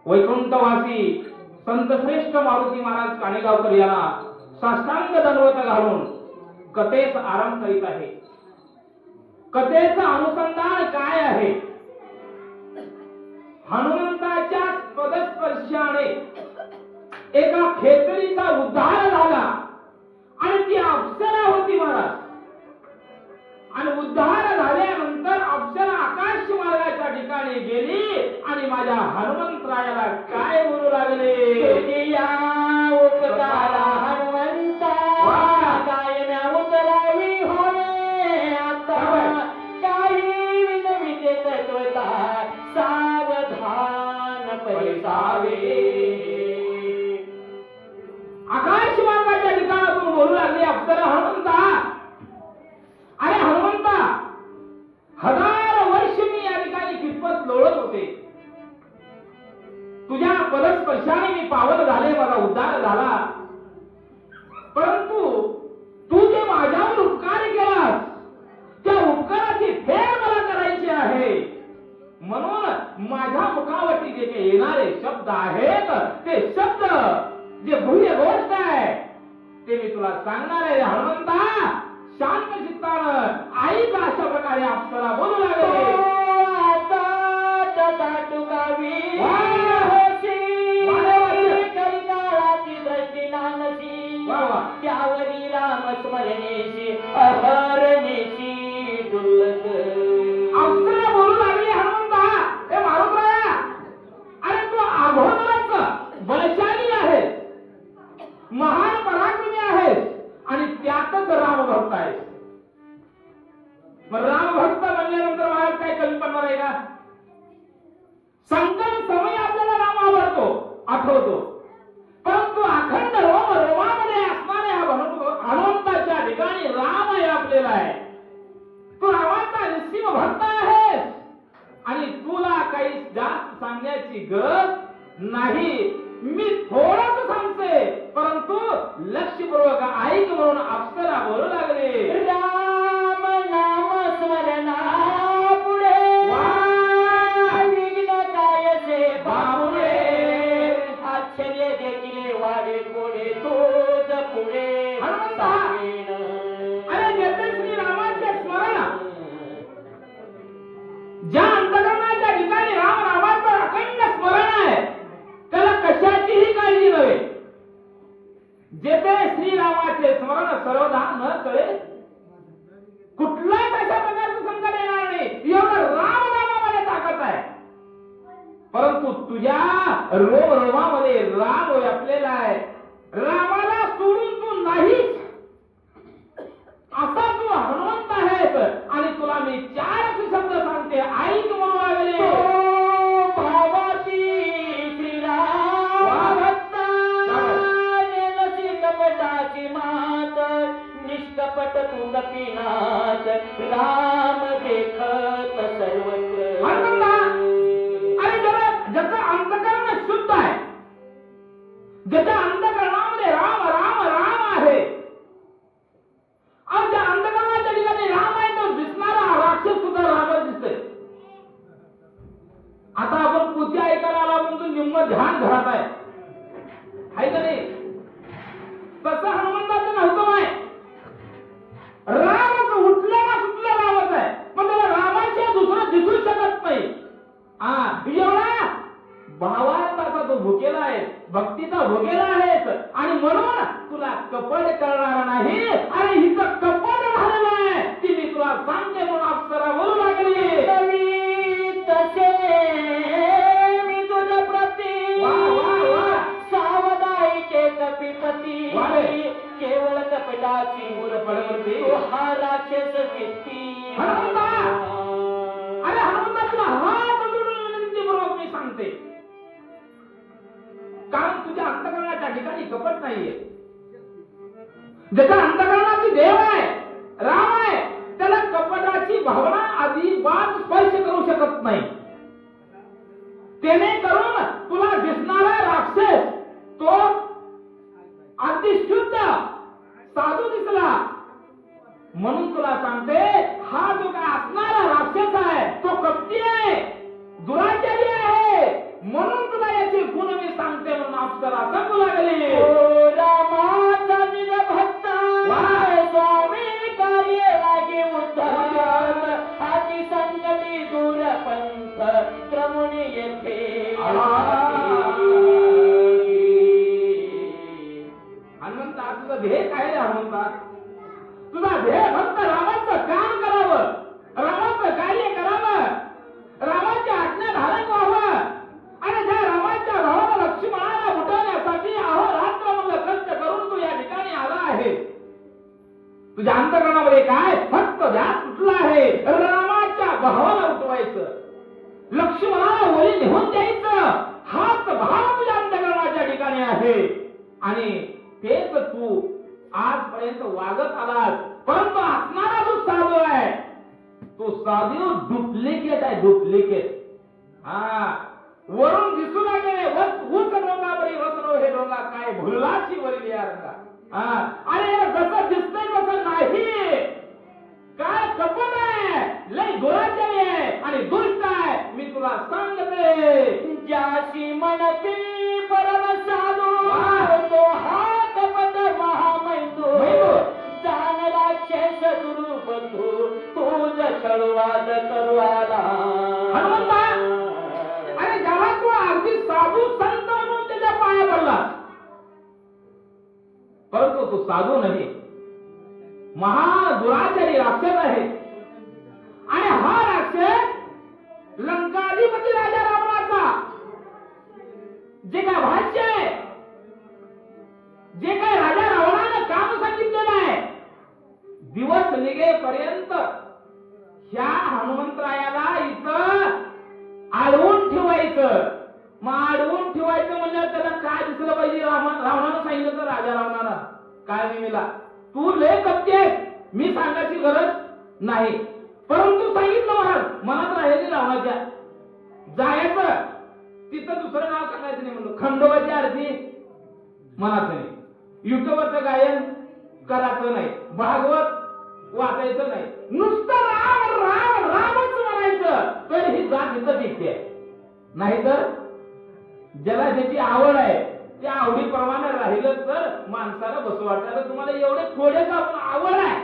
वैकुंठवासी संत श्रेष्ठ मारुती महाराज काणेगावकर यांना साष्टांग दंडवत घालून कथेस आरंभ करीत आहे. कथेचं अनुसंधान काय आहे? हनुमंताच्या पदस्पर्शाने एका खेचरीचा उद्धार झाला आणि ती अप्सरा होती महाराज. आणि उद्धार झाल्यानंतर अप्सरा आकाश मार्गाच्या ठिकाणी गेली आणि माझ्या हनुमंतरायाला काय बोलू लागले? या उपकारा हनुमंता कायम्या उतरावी होणे आता काही विनविते तत्वता सावधान परिसावे. आकाश मार्गाच्या ठिकाणातून बोलू लागली अप्सरा हनुमंता. अरे हनुमंता, 1000 वर्ष मी या ठिकाणी कितपत लोळत होते. तुझ्या पदस्पर्शाने मी पावन झाले, माझा उद्धार झाला. परंतु तू जे माझ्यावर उपकार केलास त्या उपकाराची फेड मला करायची आहे. म्हणून माझ्या मुखावरती जे काही येणारे शब्द आहेत ते शब्द जे भूय गोष्ट आहे ते मी तुला सांगणार आहे. हनुमंता, शांत चित्तानं ऐक. अशा प्रकारे अप्सरा बोलू लागले. त्यावरी राम स्मरणेशी अहरणेशी डुलत. अप्सरा बोलू लागली हनुमंता, हे मारुतराया, अरे तू अघोरच बलशाली आहे, महान पराक्रमी आहे आणि त्यातच रामभक्त आहे. रामभक्त म्हणल्यानंतर महाराज काय कमी पडणार आहे का? संकट समय आपल्याला राम आवडतो, आठवतो. परंतु अखंड रोम रोमामध्ये असणाऱ्या हनुमंताच्या ठिकाणी राम आहे आपल्याला आहे. तू रामाचा निस्सीम भक्त आहेस आणि तुला काही जास्त सांगण्याची गरज नाही. मी थोडंच सांगते, परंतु लक्षपूर्वक ऐक म्हणून अप्सरा बोलू लागले. राम नाम स्मरणा पुढे विघ्न कायचे बाबुळे. आश्चर्य देखील वाढे पुढे तोच पुढे. अरे जेथे श्री रामाचे स्मरण, ज्या अंतकरणाच्या ठिकाणी राम रामाचं अखंड स्मरण आहे त्याला कशाचीही काळजी नव्हे. जेथे श्रीरामाचे स्मरण सर्वदा न कळे कुठलाच अशा प्रकारचं संकट येणार नाही. एवढं राम नामामध्ये ताकद आहे. परंतु तुझ्या रोम रोमामध्ये राम व्यापलेला आहे. रामाला सोडून तू नाहीच असा तू हनुमंत आहेस. आणि तुला मी 4 शब्द सांगते, ऐक म्हणू लागले. भावाती श्रीराम भक्ता नेलसी कपटाची मात निष्कपट तू गपिनाथ राम देखत सर्वत्र. अरे ज्याचं अंतकरण शुद्ध आहे, ज्याच्या अंतकरणामध्ये राम राम राम आहे, आणि ज्या अंतकरणाच्या ठिकाणी राम आहे तो दिसणारा राक्षस सुद्धा रामच दिसतोय. आता आपण पुढच्या ऐकायला आला म्हणून निम्म ध्यान घरात आहे का नाही? तसं हनुमंताचं नव्हतं आहे. रामच उठलं ना सुटलं रामच आहे, पण त्याला रामाशिवाय दुसरं दिसू शकत नाही. एवढा भावार्थाचा तो भुकेला आहे, भक्तीचा भुकेला आहेस आणि म्हणून तुला कपट करणार नाही. अरे हिचं कपट झालेलं आहे ती मी तुला सांगते म्हणून अप्सरा बोलू लागली. तसे मी तुझ्या प्रती सावधाईचे कपिपती केवळ कपटाची मुरपडवती हा राक्षस चित्ती. अरे हनुमंता, तुला हात जोडून विनंतीपूर्वक मी सांगते, कारण तुझ्या अंतकरणाच्या ठिकाणी कपट नाहीये. ज्याच्या अंतकरणाची देव आहे, राम आहे, त्याला कपटाची भावना अजिबात स्पर्श करू शकत नाही. त्याने करून तुला दिसणारा राक्षस तो अगदी शुद्ध साधू दिसला. म्हणून तुला सांगते, हा जो काय असणारा राक्षस आहे तो कपटी आहे, दुराचारी आहे. म्हणून तुला याची घेऊन येथे हनुमंता तुझं ध्येय काय रे हनुमंता? तुझा ध्येय फक्त रामाचं काम करावं, रामाचं कार्य करावं, रामाची आज्ञा धारण व्हावं आणि त्या रामाच्या भावाला लक्ष्मणाला उठवण्यासाठी अहोरात्र मला कष्ट करून तू या ठिकाणी आला आहे. तुझ्या अंतःकरणामध्ये काय फक्त ध्यास कुठला आहे? रामाच्या भावाला उठवायचं, लक्ष्मणाला ओली नेऊन द्यायचं, हाच भाव तुझ्या अंतःकरणाच्या ठिकाणी आहे. आणि तेच तू आजपर्यंत वागत आलास. परंतु असणारा जो साधू आहे तो साधू डुप्लिकेट आहे, डुप्लिकेट. वरून दिसू लागले ऊस डोंगावरी वसरो हे डोंगा काय भुललाची वरील या रंगा. अरे जसं दिसतंय तसं नाही, काय कपट आहे, लय दुराचारी आहे आणि दुष्ट आहे. मी तुला सांगते ज्याशी म्हणती परम साधू तो हा कपट महामैंदू जाण राक्षस दुर्बंधू तुझ छळवाद करू आला. हनुमंता, अरे जेव्हा तू अगदी साधू संत म्हणून त्याच्या पाया पडला, परंतु तो साधू नाही, महादुराचारी राक्षस आहे. आणि हा राक्षस लंकाधिपती राजा रावणाचा जे काय भाष्य आहे, जे काय राजा रावणानं काम सांगितलेलं आहे, दिवस निघेपर्यंत ह्या हनुमंतरायाला इथं अडवून ठेवायचं. मग अडवून ठेवायचं म्हणजे त्याला काय दिसलं पाहिजे? रावणानं सांगितलं तर राजा रावणानं काय नेमिला तू लय कपटेस, मी सांगायची गरज नाही, परंतु सांगितलं महाराज मनात राहिली रावणाच्या जायचं तिथं दुसरं नाव सांगायचं नाही म्हणलं. खंडोबाची आरती म्हणायचं नाही, युट्यूबवरचं गायन करायचं नाही, भागवत वाचायचं नाही, नुसतं राम राम रामच म्हणायचं. तर ही जात इथं टिकते. नाहीतर ज्याला ज्याची आवड आहे त्या आवडीप्रमाणे राहिलं तर माणसाला बसू वाटायला. तुम्हाला एवढे थोडे का आवड आहे,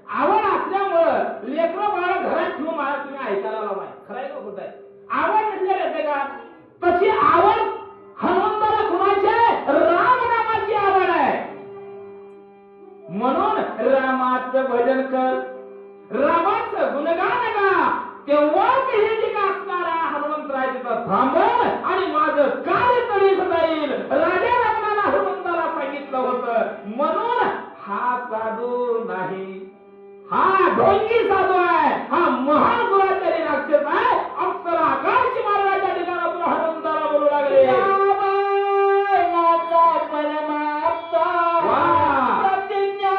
आवड असल्यामुळं लेकरं बाळा घरात ठेवून मला तुम्ही ऐकायला लावाय. खरंय का खोटं आहे? आवड नसल्या येते का? तशी आवड हनुमंताला कुणाची आहे? रामनामाची आवड आहे. म्हणून रामाचं भजन कर, रामाचं गुणगान गा, तेव्हाच हे जे का असणारा हनुमंतराय तिथं थांबल आणि माझं कार्य तरी जाईल. राजा रावणाला हनुमंताला सांगितलं होतं. म्हणून हा साधू नाही, हा ढोंगी साधू आहे, हा महान दुराचारी राक्षस आहे. अप्सरा आकाश मार्गाच्या ठिकाणातून हनुमंताला बोलू लागले परमाप्ता प्रतिज्ञा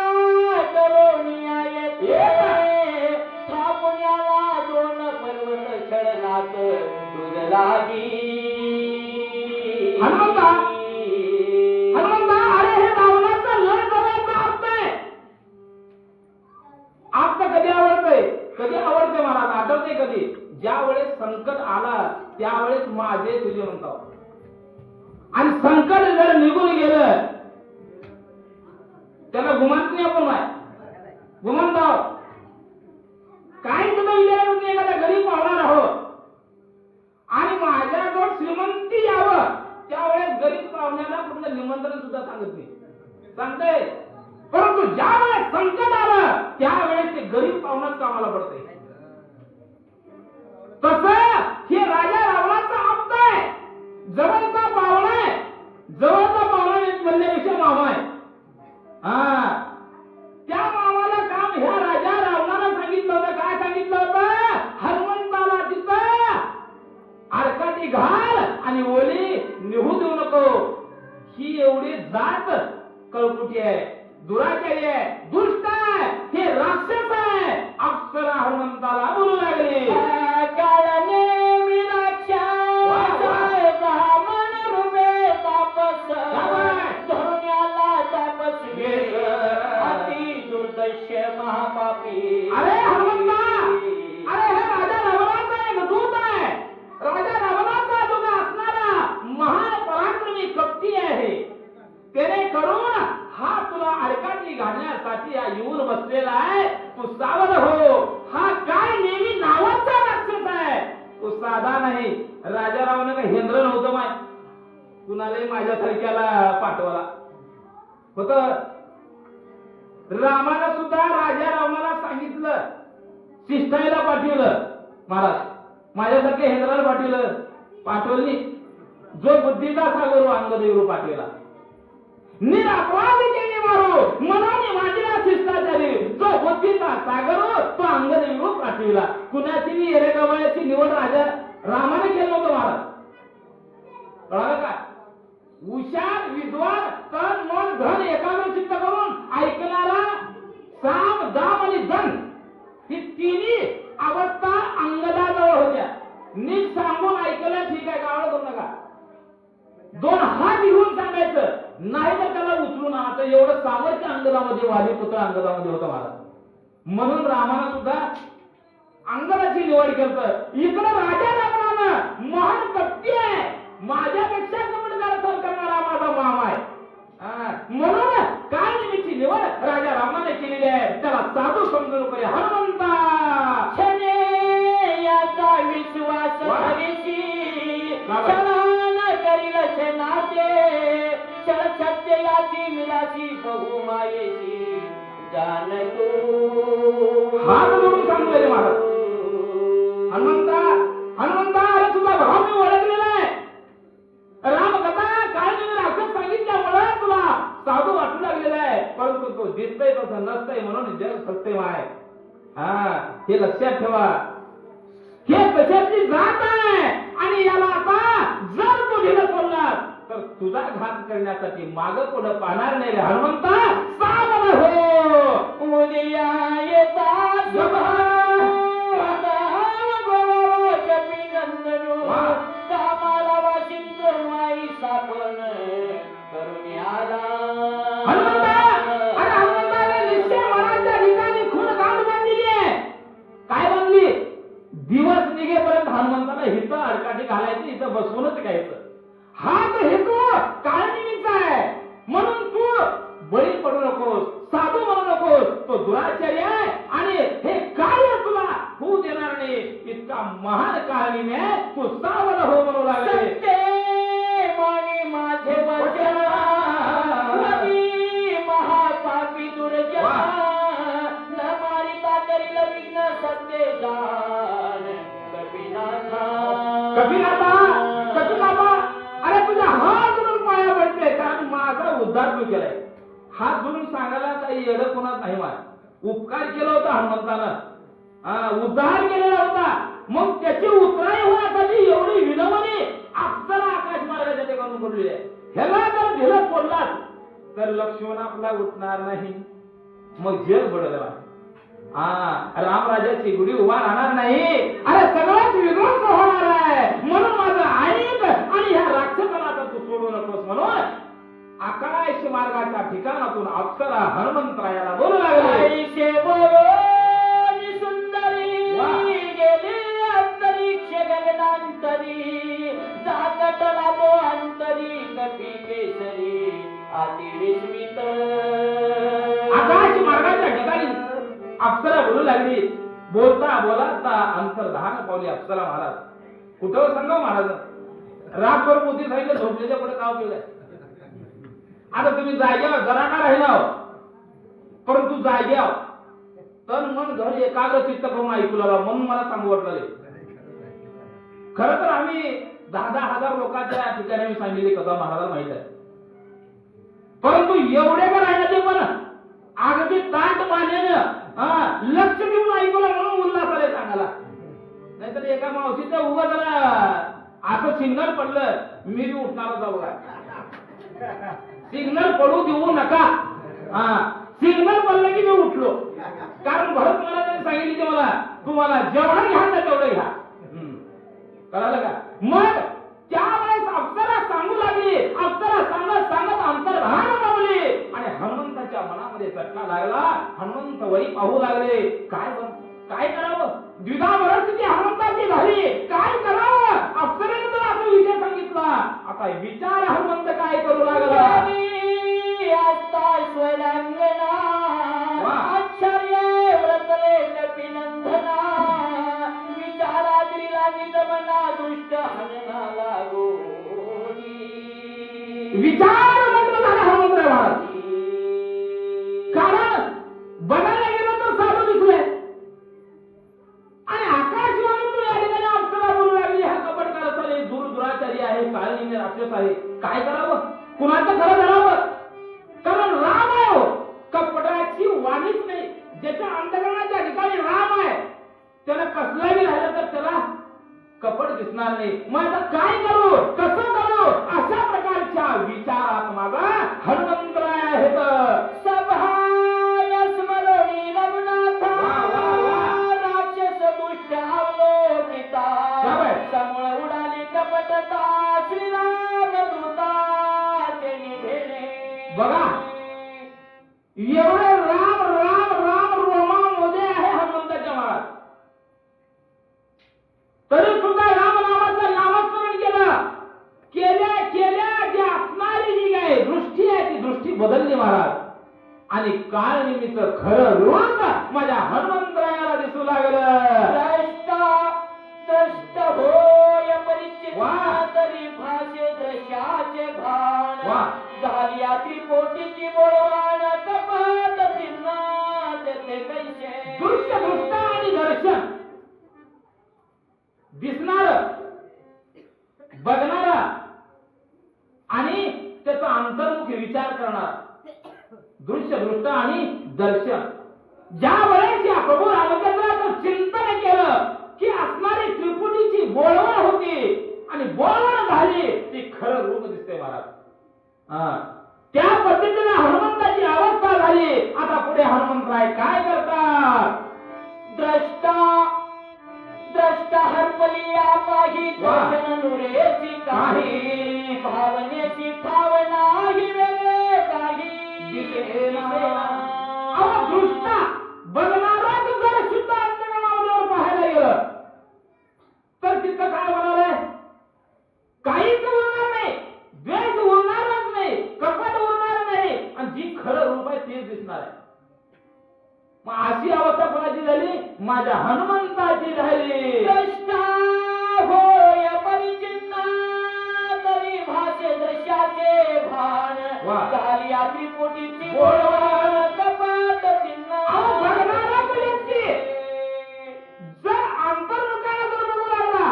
करून येते थापुण्याला दोन पर्वत छळनात तुझ लागी. हनुमंता, हनुमंता, अरे हे रावणाचं लय जवळचा अर्थ आहे. आपलं कधी आवडतंय, कधी आवडते मला आठवते कधी? ज्या वेळेस संकट आला त्यावेळेस माझे तुझे म्हणतो, आणि संकट जर निघून गेलं त्याला गुमानत नाही. आपण नाही गुमानतो. काय तुला विचारायचं एखाद्या गरीब पावणार आहोत आणि माझ्याजवळ श्रीमंती यावं, त्यावेळेस गरीब पाहुण्याला कुठलं निमंत्रण सुद्धा सांगत नाही, सांगते. परंतु ज्या वेळेस संकट आलं त्यावेळेस ते गरीब पाहुणाच कामाला पडते. तसं हे राजा रावणाचा आप्त आहे, जवळचा पाहुणा आहे. जवळचा पाहुणा म्हणल्यापेक्षा मामा आहे. त्या मामाला काम ह्या राजा रावणाला सांगितलं होतं. काय सांगितलं होतं? हनुमंताला तिथं आडकाठी घाल आणि ओली निघू देऊ नको. ही एवढी जात कळकुटी आहे, दुराचारी आहे, दुष्ट आहे, हे राक्षस आहे. अप्सरा हनुमंताला बोलू लागले महापापी. अरे हनुमंता, अरे हे राजा रावणाचा एक दूत आहे. राजा रावणाचा दूत असणारा महान पराक्रमी कपटी आहे. त्याने करून हा तुला अडकाठी घालण्यासाठी येऊन बसलेला आहे. तू सावध हो. हा काय नेहमी नावाचा राक्षस आहे, तो साधा नाही. राजारावानं काही हेंद्र नव्हतं माय कुणालाही माझ्यासारख्याला पाठवाला होत. रामानं सुद्धा राजा रावणाला सांगितलं, शिष्टाईला पाठवलं, महाराज माझ्यासारखे हेंद्राला पाठवली. जो बुद्धीचा सागर अंगदेव पाठवला, निरापराध केली मारो मनाने माझ्या शिष्टाचारी, जो बुद्धीचा सागर तो अंगदेव पाठवला. कुणाची मी एरेगवाळ्याची निवड राजा रामाने केलं नव्हतं महाराज, कळालं का? हुशार विद्वान तन मन धन एकाग्र चित्त करून ऐकणारा साम दाम आणि धन ही तिन्ही अवस्था अंगदाजवळ होत्या. नीट सांगून ऐकलं ठीक आहे, गावळ करू नका. दोन हात घेऊन सांगायचं नाही तर त्याला उचलून आता एवढं सामर्थ्य अंगदामध्ये वाली पुत्र अंगदामध्ये होतं महाराज. म्हणून रामानं सुद्धा अंगदाची निवड केलं. इकडं राजा रावणानं महान कपटी आहे, माझ्यापेक्षा कपटकार सर करणारा माझा मामा आहे. म्हणून काय निमित्तची निवड राजा रामाने केलेली आहे. त्याला साधू समजून करे हनुमंता छने याचा विश्वास हरीशी क्षणान करील छनाचे क्षण सत्य याची मिलाशी बहुमायेशी जान तू. हात जोडून सांगले महाराज, हनुमंता अरे तुझा भाव मी ओळखलेला आहे. राम कथा काय तुम्ही असं सांगितल्यामुळे तुला साधू वाटू लागलेला आहे, परंतु तो दिसतय तसं नसतंय म्हणून जग सत्य आहे. हे लक्षात ठेवा. हे कशातली जात आहे आणि याला आता जर तू ढिलं सोडलास तर तुझा घात करण्यासाठी माग पुढे पाहणार नाही रे हनुमंता. सावध हो, उद्या येता कामाला वाशिंद माई सापण करून आला. हनुमंता अरे हनुमंताने निश्चय मनाच्या ठिकाणी खून गांड बांधलेली आहे. काय बांधली? दिवस निघेपर्यंत हनुमंताला हित अडकाठी घालायची, इथं बसवूनच घ्यायचं. हा तर हेतू काळनिमित्त आहे. म्हणून तू बळी पडू नकोस, साधू म्हणू नकोस. तो दुराचारी आहे आणि हे कार्य तुला होऊ देणार नाही. इतका महान काळनिमी आहे, तू सावध हो म्हणू लागले. सत्य माझे वचन महापापी दुर्जन न मारिता करील विघ्न सत्य दान कपिनाथा. अरे तुझा हात जोडून पाया पडते, कारण माझा उद्धार तू केलाय. हात जोडून सांगायला काही येडं कोणाच नाही. माझ उपकार केला होता हनुमंतानं, उद्धार केलेला होता. मग त्याची उतराई होण्यासाठी एवढी विनवणी अप्सरा आकाश मार्गाच्या ठिकाणी पडलेली आहे. ह्याला जर ढिलं पडलाच तर लक्ष्मण आपला उठणार नाही, मग जग बडलं. रामराजाची गुढी उभा राहणार नाही. अरे सगळंच विध्वंस होणार आहे. म्हणून माझं ऐक आणि ह्या राक्षसाला आता तू सोडू नकोस. म्हणून आकाश मार्गाच्या ठिकाणातून अप्सरा हनुमंतरायाला बोलू लागले. सुंदरी गेली अंतरिक्ष गगनांतरी जागटला तो अंतरी कपी केसरी अति विस्मित. आकाश मार्गाच्या ठिकाणी अप्सरा बोलू लागली. बोलता बोलता अंतर्धान पावली अप्सरा महाराज. कुठं सांगा महाराज, रातभर मोती सांगितलं झोपलेल्या पुढे काव केलंय. आता तुम्ही जाग्यावर जरा का राहिला, परंतु जाग्यावर तन मन धन एकाग्र चित्त करून ऐकू लागला. म्हणून मला सांगू वाटलं. खरं तर आम्ही 10,000 हजार लोकांच्या ठिकाणी मी सांगितली कथा महाराजांना माहित आहे. परंतु एवढे का राहिलं ते पण अगदी ताट पाण्यानं लक्ष देऊन ऐकलं म्हणून उल्हास आले सांगायला. नाहीतर एका मावशीचं उभं जरा असं सिग्नल पडलं मी बी उठणार होता बघा. सिग्नल पडू देऊ नका. सिग्नल पडलं की मी उठलो. कारण भरत महाराजांनी सांगितले की मला तुम्हाला जेवढं घ्या ना तेवढं घ्या. कळालं का? मग त्यावेळेस अप्सरा सांगू लागली. अप्सरा सांगत सांगत अंतर्धान पावली आणि हनुमंताच्या मनामध्ये चटका लागला. हनुमंत वरी पाहू लागले. काय करावं? द्विधा परिस्थिती हनुमंताची झाली. काय करावं? अप्सरेने तर असं विषय सांगितला. आता विचार हनुमंत काय करू लागला. स्वरांगणा आश्चर्य व्रतले कपिनंदना विचाराद्रीला निज रामना दुष्ट हनना लागोनी. विचार मग्न झाला हनुमंतराय महाराज. कारण बघायला गेलं तर साधू दिसले आणि आकाशवाणीतून या ठिकाणी अप्सरा बोलू लागली, हा कपटकार असाले, दुराचारी आहे, काळनिमी राक्षस आहे. काय करावं, कुणाचं खरं धरावं? कारण राम आहे हो, कपटाची वाणीच नाही. ज्याच्या अंतकरणाच्या ठिकाणी राम आहे त्याला कसलाही राहिलं तर त्याला कपट दिसणार नाही. मग आता काय करू, कसं करू, अशा प्रकारच्या विचारात माझा हनुमंतराय आहेत. सभाय स्मरणी रघुनाथा, राक्षस दुष्ट अवलोकिता, समूळ उडाली कपटता, श्रीराम दूता त्यांनी भेणे. बघा एवढे राम राम राम रोमामध्ये आहे हनुमंताच्या महाराज, तरी सुद्धा राम नामाचं नामस्मरण केल्या केल्या जी असणारी जी आहे दृष्टी आहे ती दृष्टी बदलली महाराज. आणि काळ निमित्त खरं रूप माझ्या हनुमंतरायाला दिसू लागलं. द्रष्ट होय परिचित तरी भाषे दशाचे भान, झाली त्रिपोटीची बोळवान, कपात चिन्हात ते कैसे. दृश्य दृष्ट आणि दर्शन दिसणार बघणार आणि त्याचा अंतर्मुखी विचार करणार. दृश्य दृष्ट आणि दर्शन. ज्या वेळेस या प्रभू रामचंद्राचं चिंतन केलं की असणारी त्रिपुटीची बोळवण होती आणि बोळवण झाली ती खरं रूप दिसते महाराज. त्या पद्धतीने हनुमंताची अवस्था झाली. आता पुढे हनुमंतराय काय करतात? द्रष्टा हरपली आपाही, दर्शन नुरेची काही, भावनेची ठाव नाही वेगळे काही दिसेना. दृष्टा बघणाराच जर शुद्ध अंतकरणावर पाहायला गेलं तर तिथं काय होणार आहे? काहीच उरणार नाही, द्वेष उरणारच नाही, कपट उरणार नाही आणि जी खरं रूप आहे तेच दिसणार आहे. मग अशी अवस्था कोणाची झाली? माझ्या हनुमंताची झाली. द्रष्टा होय परिचिन्ना तरी भाषे दृश्याचे भान, झाली त्रिपुटीची बोळवण, कपाट चिन्ह. बघणारा व्यक्ती जर अंतर्मुखाने जर बघू लागला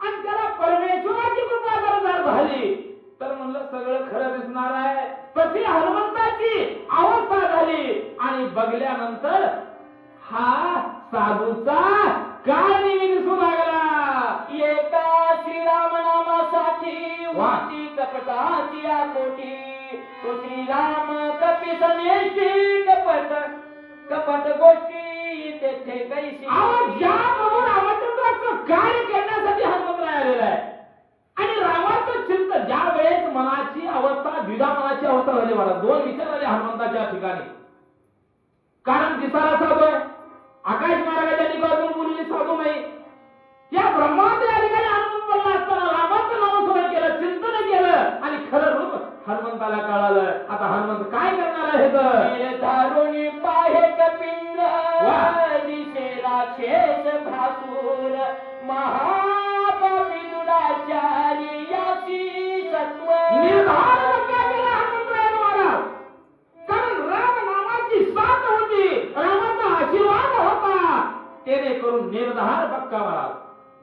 आणि त्याला परमेश्वराची कृपा जर झाली तर म्हणलं सगळं खरं दिसणार आहे. तशी हनुमंताची अवस्था झाली आणि बघल्यानंतर हा साधूचा काय निमित्त दिसू लागला. एका श्रीराम नामासाठी वाटी कपटाची आपोटी, तो श्रीराम कपिसनेशी कपट गोष्टी तेथे कैसी. ज्या प्रभू रामचंद्राचं कार्य करण्यासाठी हनुमंतराय आलेला आहे आणि रामाचं चिंतन ज्या वेळेस मनाची अवस्था द्विधा मनाची अवस्था झाली मला दोन विचार आले हनुमंताच्या ठिकाणी. कारण दिसायला साधू आहे, आकाश मार्गाच्या निघातून बोललेली साधू नाही. या ब्रह्माच्या ठिकाणी हनुमंत पडला असताना रामाचं नामस्मरण केलं, चिंतन केलं आणि खरं रूप हनुमंताला कळालं. आता हनुमंत काय करणार आहे? तर धारुणी पाहे कपिंद दिसे राक्षस भासूर, महापापी दुराचारी याची सत्व. निर्धार पक्का केला हनुमंतरायाने महाराज. कारण राम नामाची साथ होती, रामाचा आशीर्वाद होता, त्याने करून निर्धार पक्का महाराज.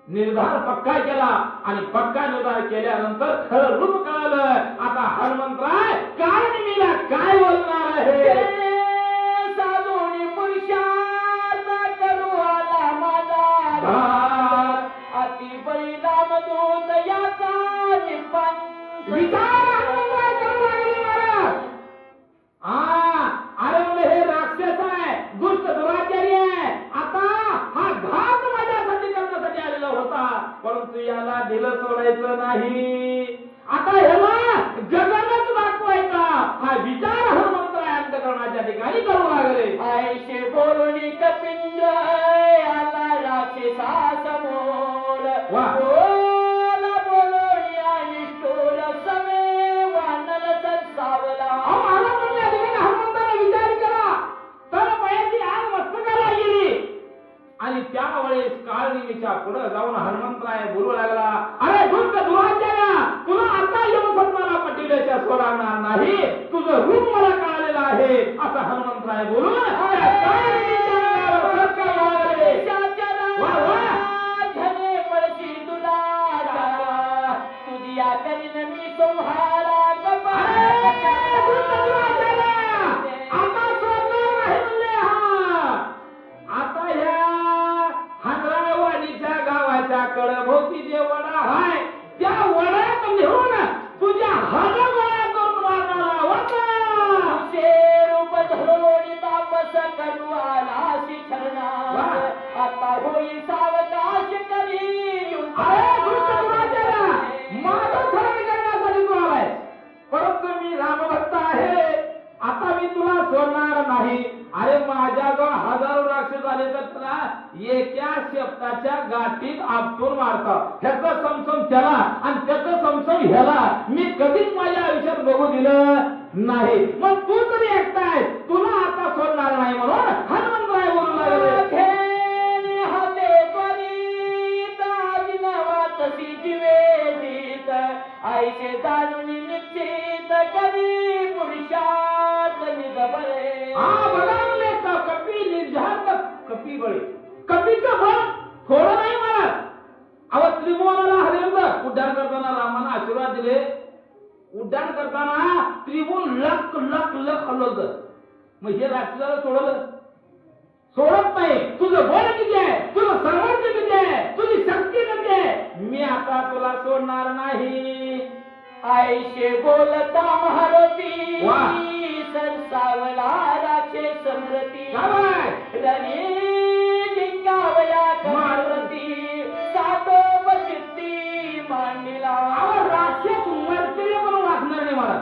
निर्धार पक्का केला आणि पक्का निर्धार केल्यानंतर खरं रूप कळालं. आता हनुमंतराय काय निमीला काय बोलणार आहे? साधुनी पुरुषार्थ करू आला माझा, अति बळीराम दूत याचा निपंत. विचार हनुमंतराय करू लागले महाराज. अरे म्हणजे हे राक्षस आहे, दुष्ट दुराचारी आहे. आता हा घात माझ्यासाठी करण्यासाठी आलेला होता, परंतु याला दिलं सोडायचं नाही. आता ह्याला जगालाच दाखवायचा हा विचार हनुमंतराय अंतकरणाच्या ठिकाणी करू लागले. ऐशे बोलून कपिंद आला राक्षसा समोर, बोला बोलून अनिष्ठुर समे वानर सावला. हनुमंताने विचार केला तर पायाची आग मस्तकाला गेली आणि त्यावेळेस काळनिमीच्या पुढे जाऊन हनुमंतराय बोलू लागले. सोडणार नाही, तुझं रूप मला कळालेलं आहे असं हनुमंतराय बोलून त्या काळजीच्या अंगावर सरका मारले. वा वा. झने पडशी दुलारा तुझ्या करीन मी संहारा आता सोडणार नाही म्हणले. आता ह्या हांद्रावाडीच्या गावाच्या कडभोवती जे वडा आहे त्या वड्यात नेऊन तुझ्या हाडगोळा करून मारणारा होता. रूप धरोणी तापस करू आलाशी छळणार आता होई सावकाश करी माझं छळण करण्यासाठी तू आलाय, परंतु मी रामभक्त आहे, आता मी तुला सोडणार नाही. अरे माझ्याजवळ हजारो राक्षस आले तर तुला एका शेपटाच्या गाठीत आपटून मारतात. ह्याचा समसम त्याला आणि त्याचा समसम ह्याला मी कधीच माझ्या आयुष्यात बघू दिलं नाही. मग तू तरी एकटा आहे, तुला आता सोडणार नाही म्हणून हनुमंतराय बोलू लागले. हाते त्वरित आदिनवातसी जिवेदित ऐसे जाणून निश्चित कधी पुरुषात निजबळे. बघा म्हणले कपी निर्झार कपी बळे. कपीचं बळ थोडं नाही मला. अव त्रिभुवनाला हरवलं. उड्डाण करताना रामानं आशीर्वाद दिले. उड्डाण करताना त्रिभुवन लख लख लख हलवलं. मग हे राक्षसाला सोडलं? सोडत नाही. तुझं बळ किती आहे, तुझं सामर्थ्य किती आहे, तुझी शक्ती किती आहे, मी आता तुला सोडणार नाही. ऐशे बोलता महारथी वा. सरसावला राक्षे समृती काय रणी जिंकावया कमारती सातो बचित्ती मांडला. राक्षस मरतेले पण वाचणार नाही मला.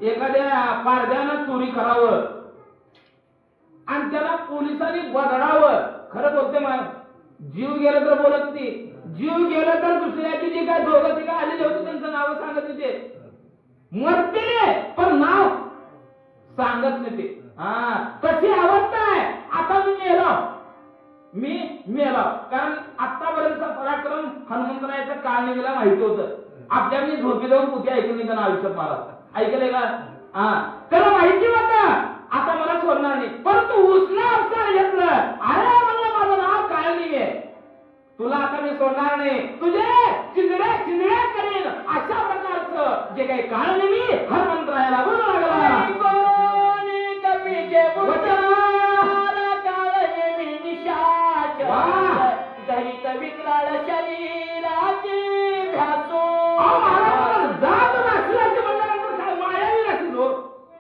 एखाद्या पारध्यानं चोरी करावं आणि त्याला पोलिसांनी बदडावं, खरं बोलते मग जीव गेला तर बोलत ती, जीव गेला तर दुसऱ्याची जी काय दोघं तिघं आलेली होती त्यांचं नाव सांगत होते. मरतेले पण नाव सांगत नाही ते. कशी अवस्था आहे. आता मी मेलो कारण आतापर्यंतचा पराक्रम हनुमंतरायाचा काळ निघाला माहिती होतं. आपल्या मी झोपी जाऊन कुठे ऐकून नाही त्यांना आयुष्यात महाराज ऐकले का. त्याला माहिती होतं आता मला सोडणार नाही, परंतु उसना अवसर घेतलं. अरे म्हणलं माझं नाव काय नाहीये, तुला आता मी सोडणार नाही, तुझे चिंदड्या चिंदड्या करेन अशा प्रकारचं जे काही काळ नाही मी हनुमंतरायाला बोलू लागला. कपीचे काळ नेमी निशाच दरित विक्राळ शरीराची भ्यासो. जात राक्षसाचे म्हणल्यानंतर काय मायावी राक्षस हो.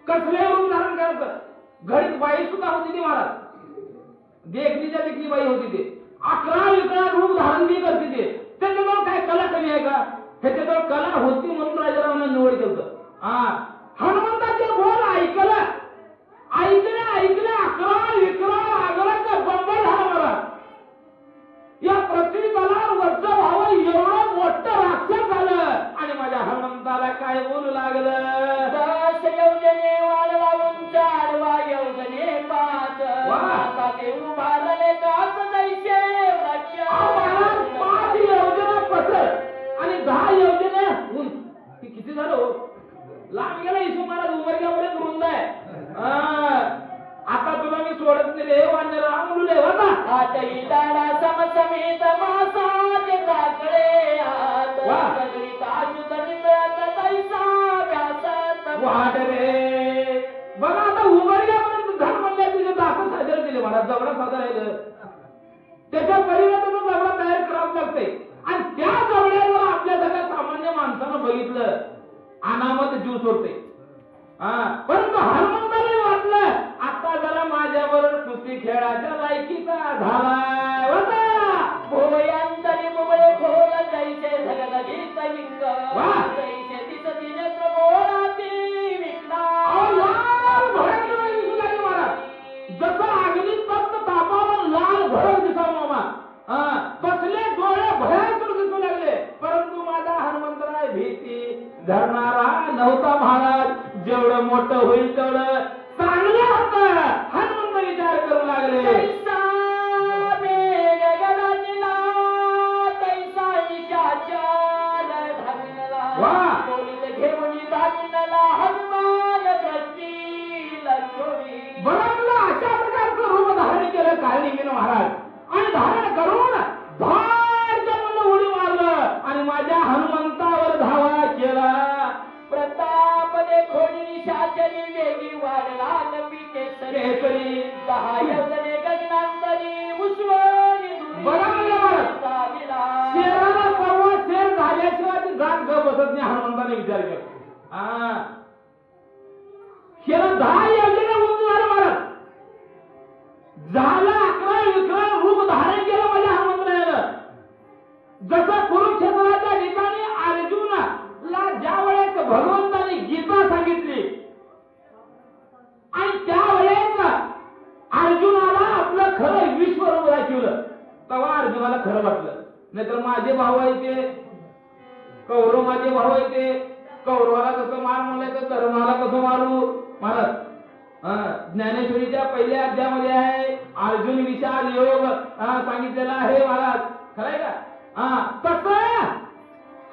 कसले रूप धारण करायचं. घडीत बाई सुद्धा होती ती महाराज, देखणीच्या देखणी बाई होती ते. 11 विकराळ रूप धारण बी करते ते. त्याच्याजवळ काय कला कमी आहे का. ह्याच्याजवळ कला होती म्हणून राजारावांना निवड केलं. हनुमंताचे बोल ऐकलं 11 विकराळ आगळाचा बंबळ झाला मला. या पृथ्वी तलावर वरचं व्हावं एवढं मोठं राक्षस झालं आणि माझ्या हनुमंताला काय बोलू लागलं. 10 योजने वाढ लावून 4 योजने 5 आता ते उभारले काच दैसे वृक्ष. 5 योजना पसर आणि 10 योजना उंच. ती किती झालं हो. लांब गेला इसू महाराज उमरग्यापर्यंत रुंद आहे. आता तुला मी सोडत नाही रे वानर रामुले होता. आतही दाडा समसमित मासाचे काकडे आत सगळी ताशुत नितळत तैसा व्यासत वाट रे. बघा आता उमरग्यापर्यंत धन म्हणल्या तुझे दाखल साजर दिले मला. जबडा साजर राहिलं त्याच्या परिणामाचा जबडा तयार करावं लागते आणि त्या जबड्यावर आपल्या सगळ्या सामान्य माणसानं बघितलं अनामत जीव सोडते. परंतु हनुमंताला वाटलं आता जरा माझ्याबरोबर कुस्ती खेळाच्या लायकीचा झालाय होता. भोयांतरी मुबळे खोल जैसे धगधगीत लिंग जैसे दिसती नेत्र बोळाती विकला. जसं अग्नी तप्त तापावर लाल भडक दिसावं मामा, कसले डोळे भयानक दिसू लागले. परंतु माझा हनुमंतराय भीती धरणारा नव्हता महाराज. जेवढं मोठं होईल तेवढं चांगलं होतं. हनुमंत विचार करू लागले. तैसा मेघ गगनला तैसा निशाचर ढगला. निघेन महाराज आणि धारण करून धारच्या म्हणून उडी मारलं आणि माझ्या हनुमंतावर धावा केला. प्रताप देखोनी निशाचरी वेगी वाढला कपी केसरी 10 योजने गगनांतरी मुसवणी बघा म्हणजे महाराज शेराला सव्वा शेर झाल्याशिवाय ती जात ग बसत नाही. हनुमंताने विचार केला शेर 10 योजने उंच झालं महाराज. झाला 11 विक्रम रूप धारण केलं माझ्या हनुमंताने. जसं कुरुक्षेत्राच्या ठिकाणी अर्जुनाला ज्या वेळेस भगवंताने गीता सांगितली आणि त्यावेळेस अर्जुनाला आपलं खरं विश्वरूप दाखवलं तेव्हा अर्जुनाला खरं वाटलं. नाहीतर माझे भाऊ आहे ते कौरव, माझे भाऊ आहे ते कौरवाला कसं मार म्हणलं तर धर्माला कसं मारू महाराज. ज्ञानेश्वरीच्या पहिल्या अध्यायामध्ये आहे अर्जुन विशाल योग सांगितलेला आहे महाराज. खरंय का? तसं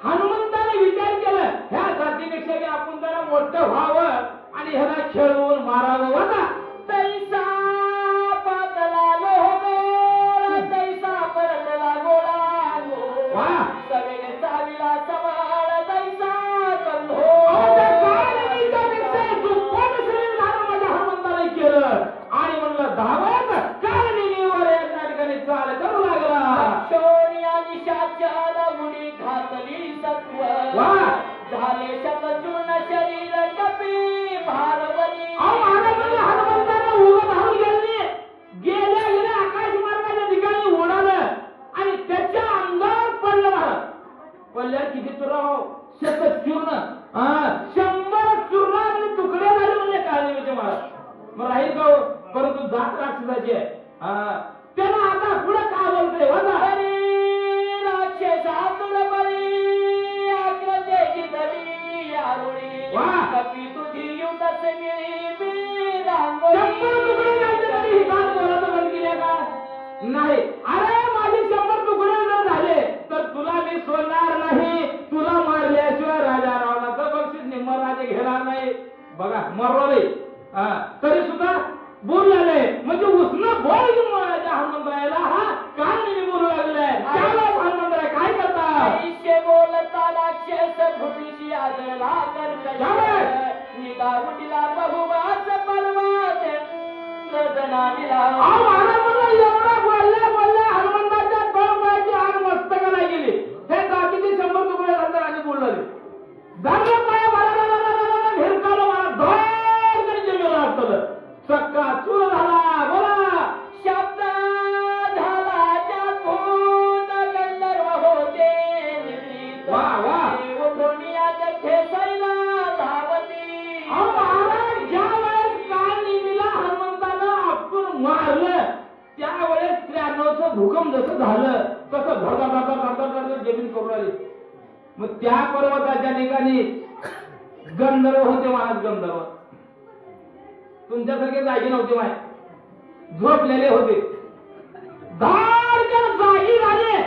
हनुमंताने विचार केला ह्या जातीपेक्षा आपण जरा मोठं व्हावं आणि ह्याला खेळवून मारावं. होता तैसा पातला लोह तैसा परतला गोळा वा सवेग चाविला समाळ तैसा कल्हो. हनुमंताने केलं आणि म्हणलं धावत कारणीवर एका ठिकाणी चाल करू लागला. शोनिया निशाचर उडी घातली सत्व झाले शतचूर्ण शरीर कपी भारवली. हनुमंताने उभं धावून गेले गेल्या गेल्या आकाश मार्गाच्या ठिकाणी उडालं आणि त्याच्या अंगावर पडलं महाराज. पडल्यावर किती चुरा हो शतचूर्ण 100 चूर्णाचे तुकडे झाले म्हणजे काळजीचे महाराज. मग राहील का हो? परंतु जात राक्षसाची आहे. त्याला आता पुढे का बोलतोय होता राक्षसातुर बळी आक्रते धरी आरुणी कपी तुझी युतसे मिळी रांगोळी. 100 तुकडे झाले तरी ही जात बोलायचं बंद केले का? नाही. अरे माझे 100 तुकडे जर झाले तर तुला मी सोडणार नाही. तुला मारल्याशिवाय राजा रावणाचं बक्षीस निम्म राजे घेणार नाही. बघा मरवले तरी सुद्धा बोलले म्हणजे उष्ण बोल घेऊन हनुमंतरायला काय नाही बोलू लागले. त्यावेळेस हनुमंतराय काय करता बोलता राक्षस भूमीशी आदळला कर्कश निदा उठिला बहुवास पर्वत एवढा बोलल्या हनुमंताच्या तळपायाची आग मस्तकाला गेली. हे जातीचे 100 तुकडे नंतर आणि बोलले धरलं पाया मला भिरकावलं मला धोर तरी जमीन असतं सक्का चूर झाला. बोला शब्द झाला त्यात भूत गंधर्व होते निद्रित. वा वा ठेसरीला धावती. महाराज ज्या वेळेस काल निमीला हनुमंतानं आपण मारलं त्यावेळेस 93चं भूकंप जसं झालं तसं धडधड जमीन करून आली. मग त्या पर्वताच्या ठिकाणी गंधर्व होते महाराज. गंधर्व तुमच्यासारखे जागी नव्हते माय झोपलेले होते. धाडकन जागी झाले.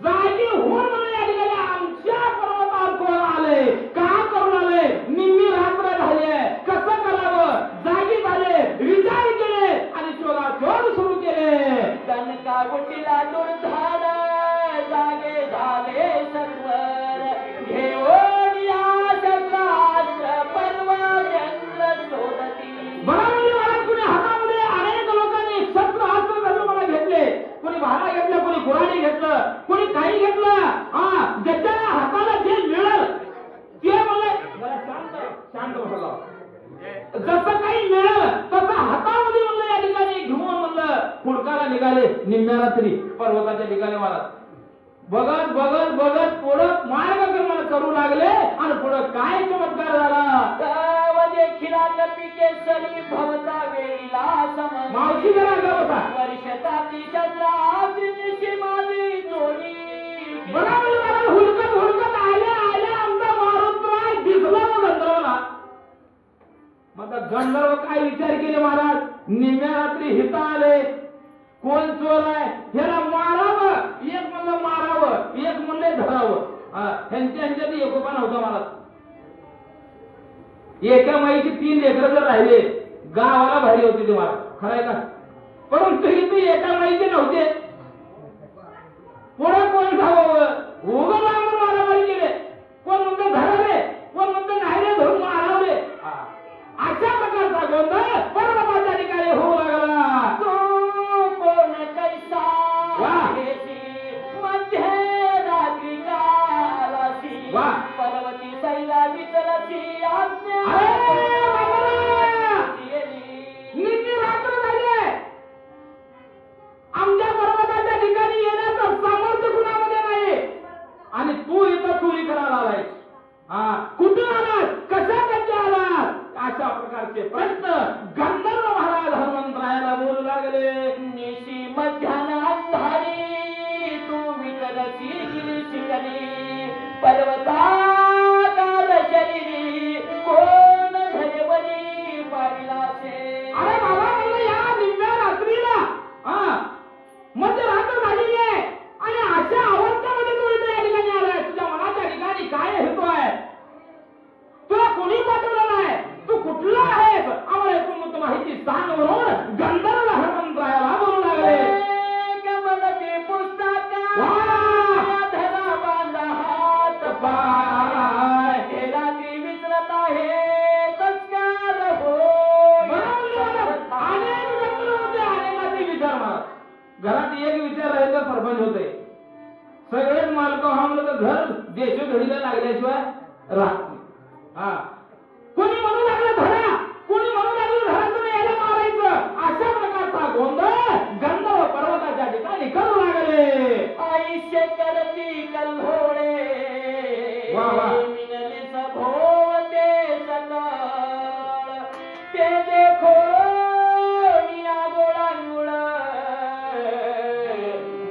जागी होऊन म्हणून या ठिकाणी आमच्या पर्वतावर कोण आले का करून आले निम्मी रात्र झाली कसं करावं जागी झाले विचार केले आणि शोधाशोध सुरू केले. कनका गुटीला दुर्धार जागे झाले सर्वर घेऊन या शस्त्रास्त्र पर्वत शोधती. बघा म्हणजे मला कुणी हातामध्ये अनेक लोकांनी शस्त्र अस्त्र कसं मला घेतले. कोणी भाला घेतलं, कोणी कुऱ्हाडी घेतलं, कोणी काही घेतलं. ज्याच्या हाताला जे मिळेल ते म्हणले शांत बसला. जसं काही मिळेल तसं हातामध्ये म्हणलं या ठिकाणी घेऊन म्हणलं फुडकाला निघाले. निम्म्या रात्री पर्वताच्या ठिकाणी मला बघत बघत बघत पुढं मार्गक्रमण करू लागले आणि पुढं काय चमत्कार झाला. देखिला कपिके सरी भवता वेळीला सम मावशी जरा बसा. वर्षताती चंद्राची माझी जोडी. बघा म्हणजे मला हुडकत हुडकत आले आमचा मारुतराय दिसला गंधर्वला. मग गंधर्व काय विचार केले महाराज निम्म्या रात्री हिता आले कोण चोर आहे ह्याला मारावं. एक म्हणलं मारावं एक म्हणले धरावं. ह्यांच्यात एकोपा नव्हता महाराज. एका माईची 3 लेकरं जर राहिले गावाला भारी होती ते महाराज. खरंय का? परंतु इथे एका माईचे नव्हते. पुढे कोण धावावं उगं लांबून मारामारी केले. कोण म्हणतं धरावे, कोण म्हणतं नाही रे धरून मारावे. अशा प्रकारचा गोंधळ पर्वताच्या ठिकाणी होऊ लागला. तू कोण कैसा वाह. मध्यरात्री कालासी वाह. पर्वती सैला विचलसी आज्ञा अरे बाबा, केली. नित्य रात्र झाली. आमच्या पर्वताच्या ठिकाणी येण्याचं सामर्थ्य कुणामध्ये नाही आणि तू इथं चोरी करायला आलाय. कुठून आलास, कशासाठी आलास, अशा प्रकारचे प्रश्न गंधर्व महाराज हनुमंतरायाला बोलू लागले. निशी मध्यान अंधारी तू विचलसी गिरी शिकली पर्वताकार शरीरी कोण धरेवरी पाहिलासे. अरे बाबा, म्हणलं या निम्म्या रात्रीला म्हणजे रात्र झालेली आहे आणि अशा अवस्थेमध्ये तू इथे या ठिकाणी आलाय. तुझ्या मनाच्या ठिकाणी काय हेतू आहे? तुला कोणी पाठवलं नाही, तू कुठला आहेस, आम्हाला एकूण माहिती सांग म्हणून गंधर्व हनुमंतरायाला बोलू लागले. कमलते पुस्तका वाह. धरा बांधा हात पाय हे रात्री विचलत आहे तत्काल होय. अनेक व्यक्ती होते, अनेकाचे विचार मारा. घरात एक विचार राहिला तर सरपंच होते. सगळेच मालक हा म्हणलं तर घर देशोघडीला लागल्याशिवाय राहत नाही. कोणी म्हणू लागलं धरा, कोणी म्हणू लागलं धराचं नाही, याला मारायचं. अशा प्रकारचा गोंधळ गंधर्व पर्वताच्या ठिकाणी करू लागले. आयुष्य करती कल्होळे वाह, वाह. मिनले सभोवते सकळ ते देखो निया गोळांगुळ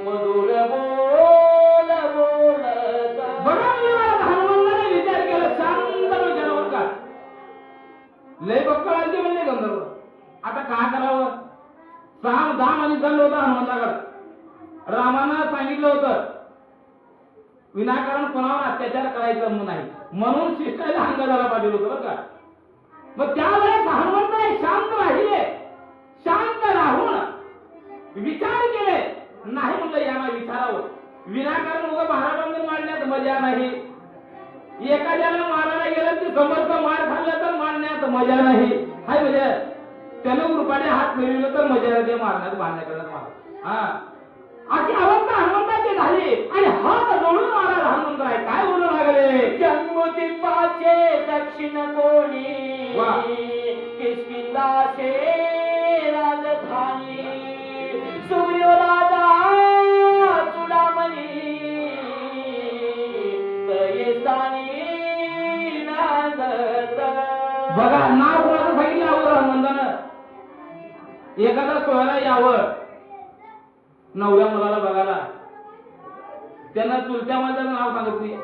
मधुर बोल बोलत. बघा हनुमंताने विचार केला, शांत विचारावर का लय बक्कळ आली म्हणले गंधर्व. आता काय करावं? साम दाम आणि दंड होता हनुमंताकडे. रामानं सांगितलं होतं विनाकारण कोणावर अत्याचार करायचं नाही म्हणून शिष्टाला अंग झाला पाहिजे होतं बरं का. मग त्यावेळेस हनुमंत शांत राहिले. शांत राहून विचार केले. नाही म्हणलं यांना विचारावं. विनाकारण उगा महाराजांनी मारण्यात मजा नाही. एखाद्याला मारायला गेलं की समोरचा मार खाल्ला तर मारण्यात मजा नाही. हाय म्हणजे त्यानं उरपाडे हात फिरवलं तर मजा येते मारण्यात, बांधण्या करण्यात. अशी अवस्था हनुमंताची झाली आणि हात जोडून महाराज हनुमंतराय काय बोलू लागले. जन्मदीपाचे दक्षिण कोणी वाह. किष्किंधाचे राजधानी सुग्रीव राजा चुडामणी तयस्थानी नांदत. बघा नाव कोणाचं सांगितलं अगोदर हनुमंतानं. एखादा सोहळा यावं नवऱ्या मुलाला बघायला, त्यांना चुलत्या माणसाचं नाव सांगत नाही.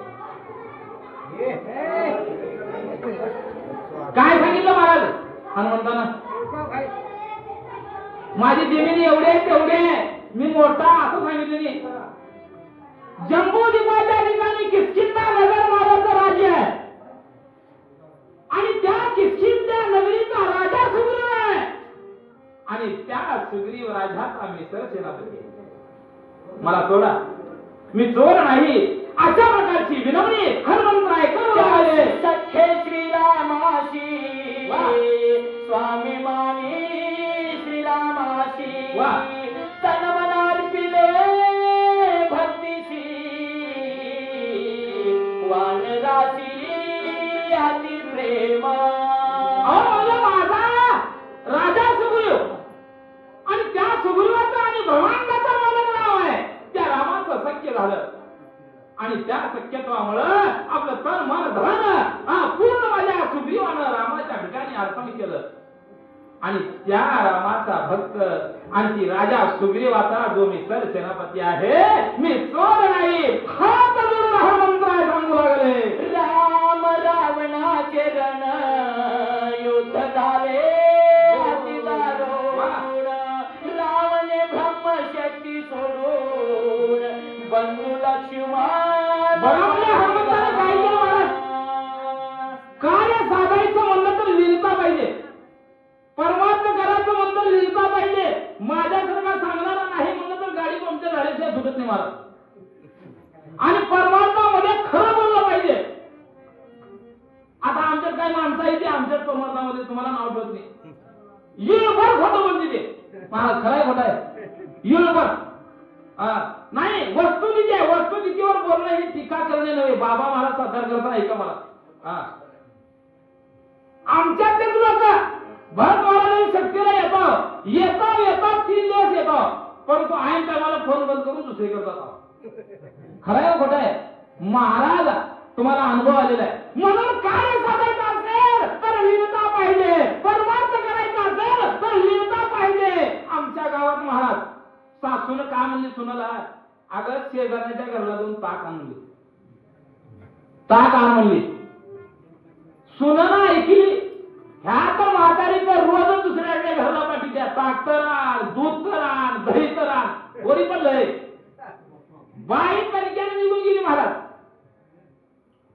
काय सांगितलं महाराज हनुमंतानं? माझी जमीन एवढी आहे तेवढी आहे, मी मोठा असं सांगितलं नाही. जम्बूद्वीपाच्या ठिकाणी किष्किंधा नगर नावाचं राज्य आहे आणि त्या किष्किंधा नगरीचा राजा सुग्रीव आहे आणि त्या सुग्रीव राजाचा मी सरसेनापती आहे. मला सोडा, मी चोर नाही. अशा प्रकारची विनवणी हनुमंतराय करू लागले. सख्खे श्रीरामाशी वाह. स्वाभिमानी श्रीरामाशी वाह. तन मनार्पिले भक्तीशी वानराशी अति प्रेम. माझा राजा सुग्रीव आणि त्या सुग्रीवाचा आणि भगवानाचा मालक नाव आहे. त्या रामाचं सख्य झालं आणि त्या सख्यत्वामुळं आपलं तन मन धन पूर्ण माझ्या सुग्रीवानं रामाच्या ठिकाणी अर्पण केलं आणि त्या रामाचा भक्त आणि ती राजा सुग्रीवाचा जो मी सरसेनापती आहे, मी चोर नाही. हात जोडून हनुमंतराय सांगू लागले. राम रावणाचे रण युद्ध झाले अति दारुण. रावणे ब्रह्मशक्ती सोडून बंधू लक्ष्मण. बरोबर हनुमंताने काय केलं महाराज? कार्य साधायचं म्हणलं तर लिहिता पाहिजे. परमार्थ करायचं म्हणलं लिहिता पाहिजे. माझ्याकडे म्हणजे तुम्हाला नाव ठेवत नाही. येळभर खोटं बोलते ते. महाराज खरंय खोटं आहे? येळभर नाही. वस्तुनिधी आहे. वस्तुनिधीवर बोलणं ही टीका करणे नव्हे. बाबा महाराज सातार करता ऐका मला. आमच्यातलेच लोक भरत महाराजांनी शक्तीला येतात 3 दिवस येतात, परंतु ऐन टायमाला फोन बंद करून दुसरीकडे जातात. खरं आहे खोटं आहे? महाराज तुम्हाला अनुभव आलेला आहे. म्हणून कार्य साधायचं असेल तर लीनता पाहिजे. परमार्थ करायचा असेल तर लीनता पाहिजे. आमच्या गावात महाराज सासून काय म्हणली सुनाला, अगं शेजारच्या घराला जाऊन ताक आणली, ताक आण म्हणली. सुनानं ऐकली. ह्या तर म्हातारीचं रोज दुसऱ्याच्या घराला पाठी द्या, ताक तर आण, दूध तर आण, दही तर आण. वरी पण लय बाई तणक्याने निघून गेली. महाराज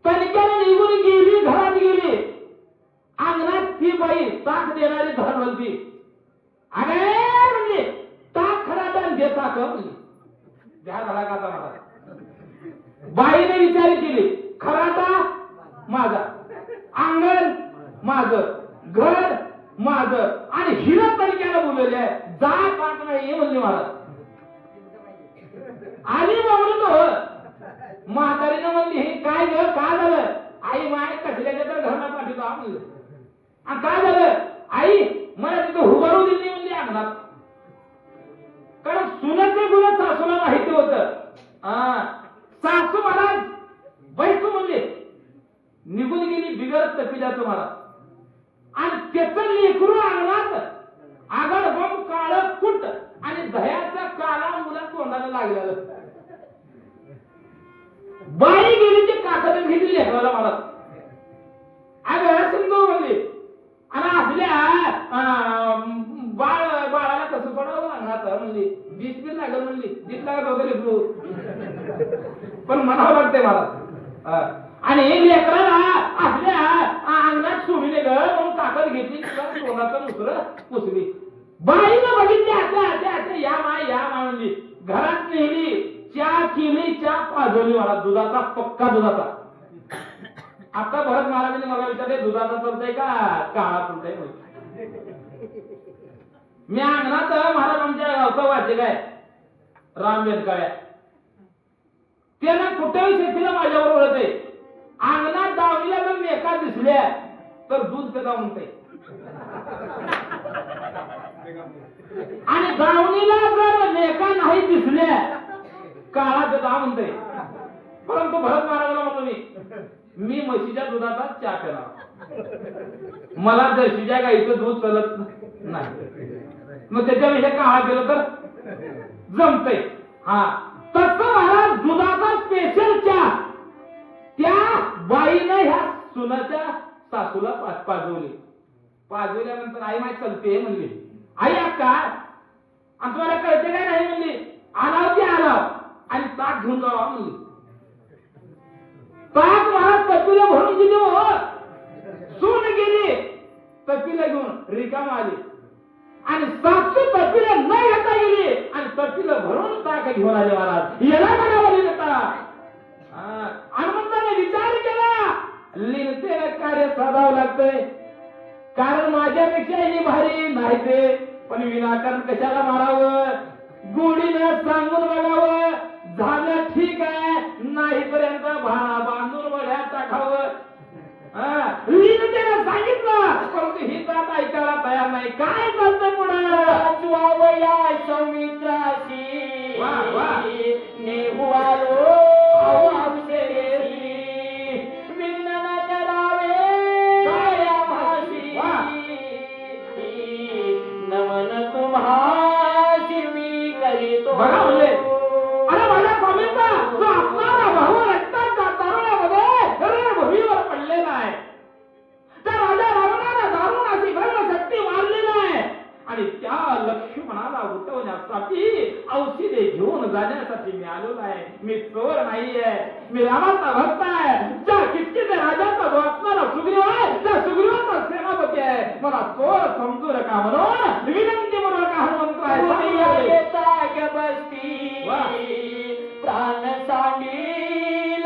तणक्याने निघून गेली, घरात गेली. अंगणात ती बाई ताक देणारी घर बोलती. अगे म्हणजे ताक खराटन दे ताक म्हणली. द्या घरा का महाराज. बाईने विचार केली. खराटा माझा, अंगण माझं, घर माझं, आणि हिरं तणक्याला बोलवले आहे, जा ताक नाही म्हणली. महाराज आली म्हणतो. म्हातारीनं म्हणली हे काय ग, काय झालं? आई माय कसल्याच्या तर घरला पाठवतो म्हणलं. आणि काय झालं? आई मला तिथं उभारू दिली म्हणली अंगणात. कारण सुनाचे गुण सासूला माहिती होतं. सासू महाराज बैसू म्हणले. निघून गेली बिगर तपिल्याचं महाराज. आणि त्याचं लेकरू अंगणात आगड बंब काळ कुट आणि दह्याचा काला मुला तोंडाला लागलेलं. बाई गेली ते काकतच घेतली लेकराला महाराज. अगं सिंधू म्हणली. आणि असल्या बाळाला कसं सोडावं अंगणात म्हणली. दिस बी लागल म्हणली. दिस लागत होतं लेकरू, पण म्हणावं लागते महाराज. आणि लेकराला असल्या अंगणात सोडले ग म्हणून ताकद घेतली. तोंडाचं दुसरं पुसली. बाईनं बघितली. आता या माय म्हणली. घरात नेली, चहा केली, चहा पाजवली मला, दुधाचा, पक्का दुधाचा. आता भरत महाराजांनी मला विचारले दुधाचा चालतंय का काळा चालतंय? मी अंगणात महाराज आमच्या गावचा वाचे काय राम बेनकाळ्या, त्याला कुठेही शेतीला माझ्यावर ओळखते. अंगणात दावणीला जर मेका दिसल्या तर दूध पेदा म्हणते. आणि दावणीला जर मेका नाही दिसल्या काळा पेदा म्हणते. परंतु भरत महाराजांना म्हणतो मी म्हशीच्या दुधाचा चहा पेला, मला जर्शीच्या गाईचं दूध चलत नाही. मग त्याच्याविषयी काळा केलं तर जमतंय. तसं महाराज दुधाचा स्पेशल चहा त्या बाईनं ह्या सुनाच्या सासूला पाजवल्यानंतर आई माय चलते म्हणली. आई अक्का आणि तुम्हाला कळते काय नाही म्हणली. आलाव ते आलाव आणि ताक घेऊन जावा म्हणली. ताक महाराज तपीला भरून दिली. हो सून गेली तपीला घेऊन रिकाम आली. आणि सासू तपीला न घेता गेली आणि तपीला भरून ताक घेऊन आले. महाराज याला म्हणावं लिहिता. हनुमंताने विचार केला लिहिते कार्य साधावं लागतंय. कारण माझ्यापेक्षा ही भारी नाही ते, पण विनाकारण कशाला मारावं. गोडीनं सांगून बघावं. झालं ठीक आहे, नाही पर्यंत बांधून वड्यात टाकावं. लिहितेनं सांगितलं, परंतु ही जात ऐकायला तयार नाही. काय चालतं पुढं? वाचवावया सौमित्राशी नेहू आलो विज्ञान करावे काया भाषी. नमन तुम्हाशी मी करीतो. बघा म्हणले अरे माझ्या स्वामींचा जो असणारा भाऊ रक्ताच्या तारुण्यामध्ये रणभूमीवर पडलेला आहे. त्या राजा रावणाला दारुण अशी भरण शक्ती मारलेली आहे. आणि त्या लक्ष्मणाला उठवण्यासाठी औषधे घेऊन जाण्यासाठी मी आलेलो आहे. मी चोर नाहीये, मी रामाचा भक्त आहे. ज्या किचकिच्या राजाचा जो असणारा सुग्रीव आहे त्या सुग्रीवाचा सेनापती आहे. मला चोर समजू नका म्हणून विनंती म्हणून का हनुमंत आहे. प्राण सांडील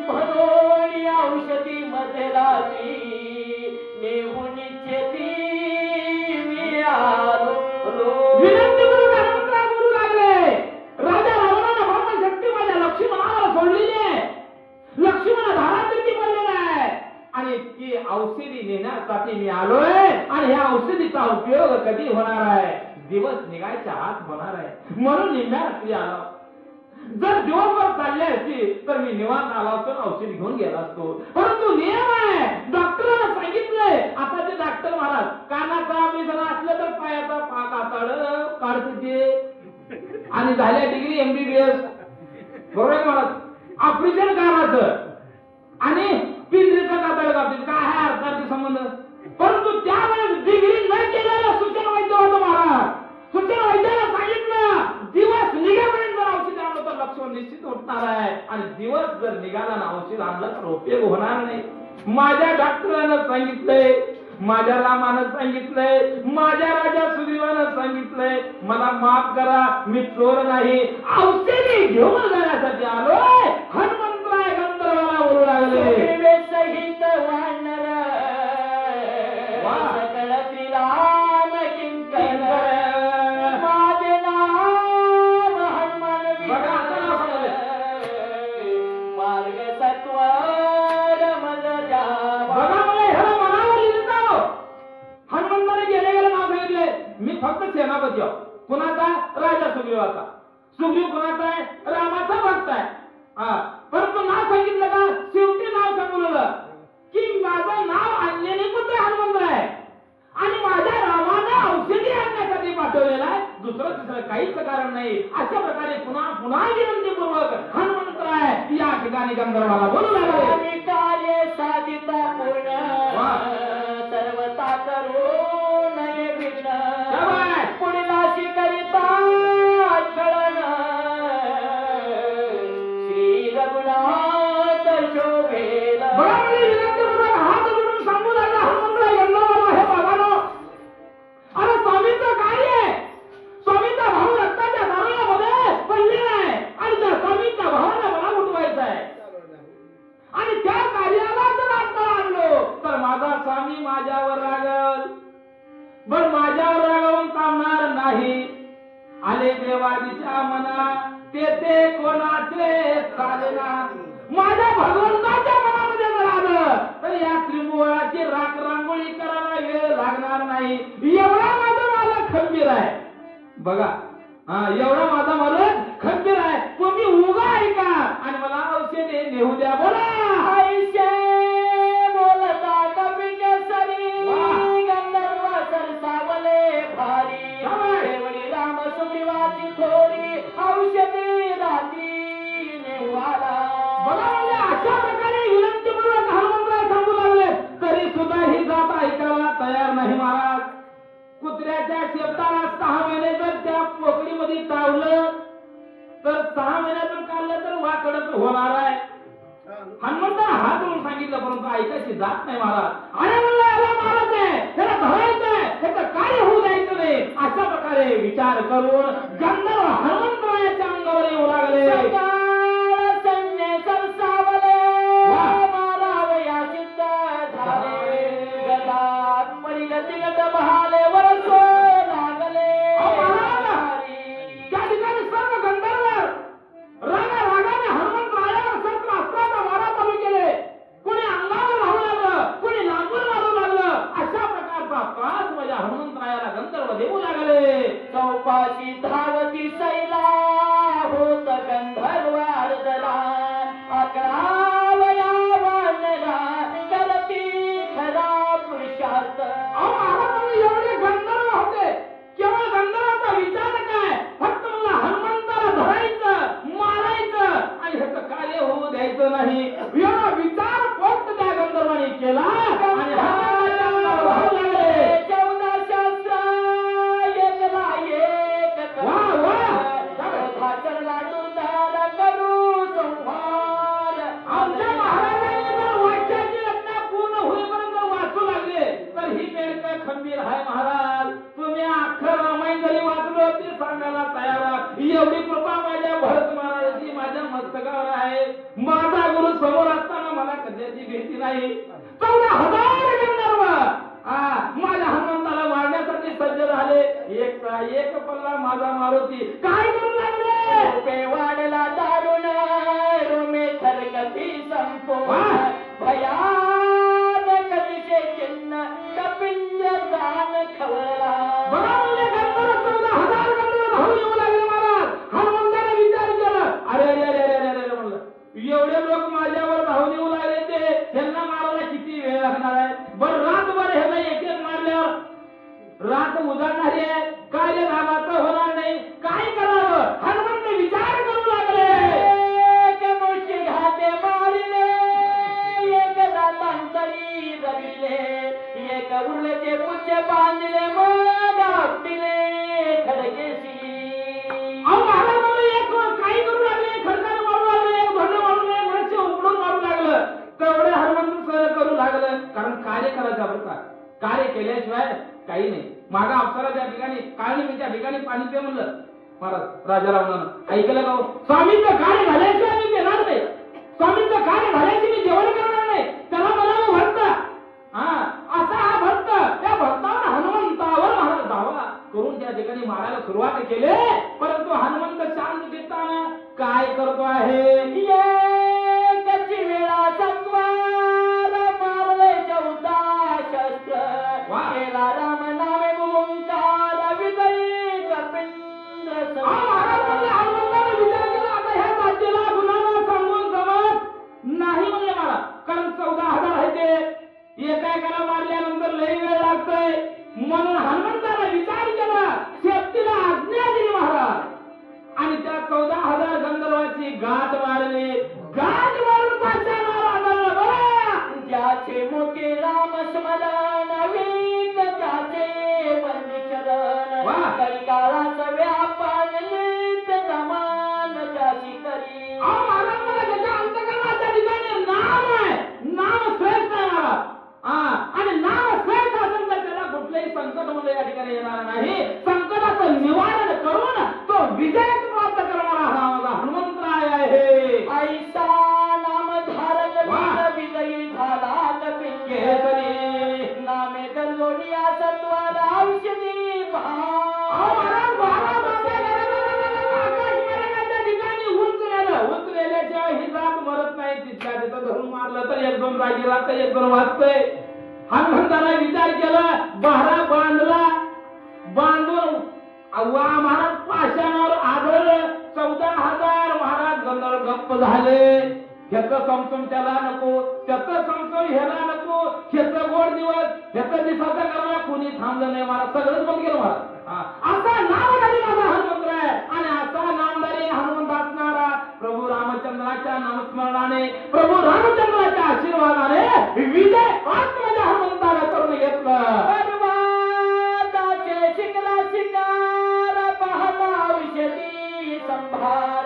म्हणून औषधी मध्ये रात्री ती औषधी नेण्यासाठी मी आलोय आणि ह्या औषधीचा उपयोग कधी होणार आहे? दिवस निघायच्या आत होणार आहे. म्हणून निम्म्या रात्री आलो. जर दिवसभर चालले असती तर मी निवांत आलो असतो, औषध घेऊन गेला असतो. परंतु नियम आहे, डॉक्टरांना सांगितलंय. आता ते डॉक्टर महाराज कानाचा ऑपरेशन असलं तर पायाचा कातड काढते आणि झाल्या डिग्री MBBS बरोबर महाराज. ऑपरेशन कानाचं आणि पिंजरीचा कातड कापतील, काय आहे अर्थाचे संबंध? परंतु त्यावेळेस डिग्री न केलेला सूचना वैद्य होतो महाराज. सूचना वैद्याला सांगितलं दिवस निघेपर्यंत जर औषध आणलं तर लक्षण निश्चित उठणार आहे आणि दिवस जर निघाला ना औषध आणलं तर उपयोग होणार नाही. माझ्या डॉक्टरानं सांगितलंय, माझ्या रामानं सांगितलंय, माझ्या राजा सुग्रीवानं सांगितलंय, मला माफ करा, मी चोर नाही. औषधी घेऊन जाण्यासाठी आलोय. हनुमंतराय गंधर्वाला बोलू लागले. सुग्रीवे सहित वानर सकळ श्रीराम किंकर माझे नाव हनुमान मार्ग सत्वर मज जावा. हनुमंताने गेले गेले नाव सांगितले, मी फक्त सेनापती आहो. कुणाचा? राजा सुग्रीवाचा. सुग्रीव कुणाचा आहे? रामाचा भक्त आहे. परंतु नाव सांगितलं का? शेवटी नाव सांगितलं की माझं नाव अंजनी पुत्र हनुमंत आहे आणि माझ्या रामाने औषधी आणण्यासाठी पाठवलेला आहे. दुसरं तिसरं काहीच कारण नाही. अशा प्रकारे पुन्हा पुन्हा विनंतीपूर्वक हनुमंतराय या ठिकाणी गंधर्वाला बोलू लागले. कार्य साधिता पूर्ण सर्वता करून विघ्न पुढील करिता छळन श्री रघुनाथ शोभेल. हात जोडून सांगू लागला हनुमंतराय गंधर्वाला, हे बाबानो, अरे स्वामीचं कार्य आहे. स्वामीचा भाऊ रक्ताच्या दारुण्यामध्ये पडलेला आहे आणि त्या स्वामीच्या भावाला मला उठवायचा आहे आणि त्या कार्याला जर अडथळा आणलो तर माझा स्वामी माझ्यावर रागल. पण माझ्यावर रागवून थांबणार नाही. आले देवाजीच्या मना तेथे कोणाचे चालेना. माझ्या भगवंताच्या मनामध्ये जर आलं तर या त्रिभुवनाची राख रांगोळी करायला वेळ लागणार नाही. एवढा माझा मालक खंबीर आहे. बघा, एवढा माझा मालक खंबीर आहे. तुम्ही उगा ऐका आणि मला औषधे नेऊ द्या. बोला. ऐशे बोलता कपी केसरी गंधर्व सरसावले भारी देवळी राम सुग्रीवाची थोरी औषधी राती नेवाला. बघा, म्हणजे अशा प्रकारे विनंतीपूर्वक हनुमंतराय सांगू लागले तरी सुद्धा ही जात ऐकायला तयार नाही महाराज. कुत्र्याच्या शेपटाला 6 महिने जर त्या पोकळीमध्ये टावलं तर 6 महिन्यातून काढलं तर वाकडच होणार आहे. हनुमंताने हात म्हणून सांगितलं परंतु ऐकायची जात नाही महाराज. अरे म्हणलं याला मारायचं आहे, त्याला धरायचंय, त्याचं कार्य होऊ द्यायचं नाही. अशा प्रकारे विचार करून गंधर्व हनुमंतरायाच्या अंगावर येऊ लागले. सकाळ सैन्य सरसावले मारावया सिद्ध झाले गदात परिगतिगत बहाले वरसो लागले. त्या ठिकाणी सर्व गंधर्व रागाने हनुमंतरायावर शस्त्र अस्त्राचा मारा चालू केले. कोणी अंगावर राहू लागलं, कोणी लांबून मारू लागलं. अशा प्रकारचा त्रास माझ्या हनुमंतरायाला गंधर्व देऊ लागले. चौपाशी धावती सैला होत गंधर्व अर्धला अकरावया वानरा करती खरा पुरुषार्थ. एवढे गंधर्व होते, केवळ गंधर्वाचा विचार काय, फक्त मला हनुमंताला धरायचं, मारायचं आणि ह्याचं कार्य होऊ द्यायचं नाही. एवढा विचार फक्त त्या गंधर्वाने केला आणि हनुमंताच्या अंगावर वाहू लागले. 14 शास्त्र एकला एक भाचरला दुर्धार करू संहार. आमच्या महाराजांनी जर वाक्याची रचना पूर्ण होईपर्यंत वाचू लागले तर ही मेळकं खंबीर आहे महाराज. तुम्ही अख्खं रामायण जरी वाचलं ते सांगायला तयार आहात. एवढी कृपा माझ्या भरत महाराजांची माझ्या मस्तकावर आहे. माझा गुरु समोर असताना मला कशाची भीती नाही. 14,000 गंधर्व माझ्या हनुमंताला मारण्यासाठी सज्ज झाले. एकचा एक पल्ला माझा मारुती. काय करू लागले? रूपे वाढला दारुण रुमे थरकती संपो भयानक एवढे लोक माझ्यावर धावून येऊ लागले ते त्यांना मारायला किती वेळ लागणार आहे बरं रातभर ह्याला एक एक मारल्यावर रात उजाडणारी आहे काय रामाचं होणार नाही काय करावं हनुमंत विचार करू लागले एक मुष्टी घाते मारिले एक दातांतरी दबिले एक उरलेचे पुच्चे बांधले मग आपटिले खडकेशी अहो महाराज मला एक काही करू लागले खडकाने मारू लागले एक धोंडे मारून एक वृक्ष उकडून मारू लागलं तेवढे हनुमंत सहन करू लागलं कारण कार्य करायचं बरं का कार्य केल्याशिवाय काही नाही मागा अप्सराच्या ठिकाणी काळनिमीच्या ठिकाणी पाणी पे म्हणलं महाराज राजा रावणानं ऐकलं का स्वामींचं कार्य झाल्याशिवाय मी पेणार नाही स्वामींचं कार्य झाल्याशी मी जेवण करणार नाही त्याला मला भक्त हा असा हा भक्त त्या भक्तावर हनुमंतावर महाराज धावा करून त्या ठिकाणी मारायला सुरुवात केले परंतु हनुमंत शांत चित्तानं काय करतो आहे कची वेळा संवार मारले 14 शस्त्र केला राम नामे ओंकार विजयी कपिंद्र हनुमंताने विचार केला आता ह्या राज्याला गुन्हा सांगून जमत नाही म्हणजे मला कारण 14,000 आहे ते एका एकाला मारल्यानंतर लई वेळ लागतोय म्हणून हनुमंताने विचार केला शेपटीला आज्ञा दिली महाराज आणि त्या 14,000 गंधर्वाची गाठ मारली गाठ मारून पाशाला आदळलं बरं ज्याचे मुखे राम स्मरण वीक त्याचे वंदी चरण कलिकाळाचा व्यापार नित्य समान त्याची करी अहो महाराज मला त्याच्या अंतकरणाच्या ठिकाणी नाम आहे नाम श्रेष्ठ आहे महाराज आणि नाम श्रेष्ठ असेल तर त्याला कुठलेही संकट मध्ये या ठिकाणी येणार नाही संकटाचं निवारण करून तो विजय प्राप्त करणारा हा माझा हनुमंतराय आहे ऐसा नाम धारक विजयी झाला कपिंगेसरी नामे गल्लोनिया सत्वाला औषधी आकाशमार्गाच्या ठिकाणी उंचलेल्याशिवाय ही जात मरत नाही तिथल्या तिथं धरून मारलं तर एक दोन जागी राहत एक दोन वाचतंय हनुमंताने विचार केला बहारा बांधला बांधून महाराज पाशावर आढळलं 14,000 महाराज गंधर्व गप्प झाले ह्याचं समसम त्याला नको त्याचं समसम ह्याला नको ह्याचं गोड दिवस ह्याचं दिवसाचा करायला कोणी थांबलं नाही महाराज सगळंच बंद केलं महाराज असा नामधारी माझा हनुमंत आहे आणि असा नामधारी हनुमंत असणारा प्रभू रामचंद्राच्या नामस्मरणाने प्रभू रामचंद्राच्या आशीर्वादाने विजय आत्मजा हनुमंताला करून घेतलं पर्वताचे शिखरा शिकार पाहता औषधी संभार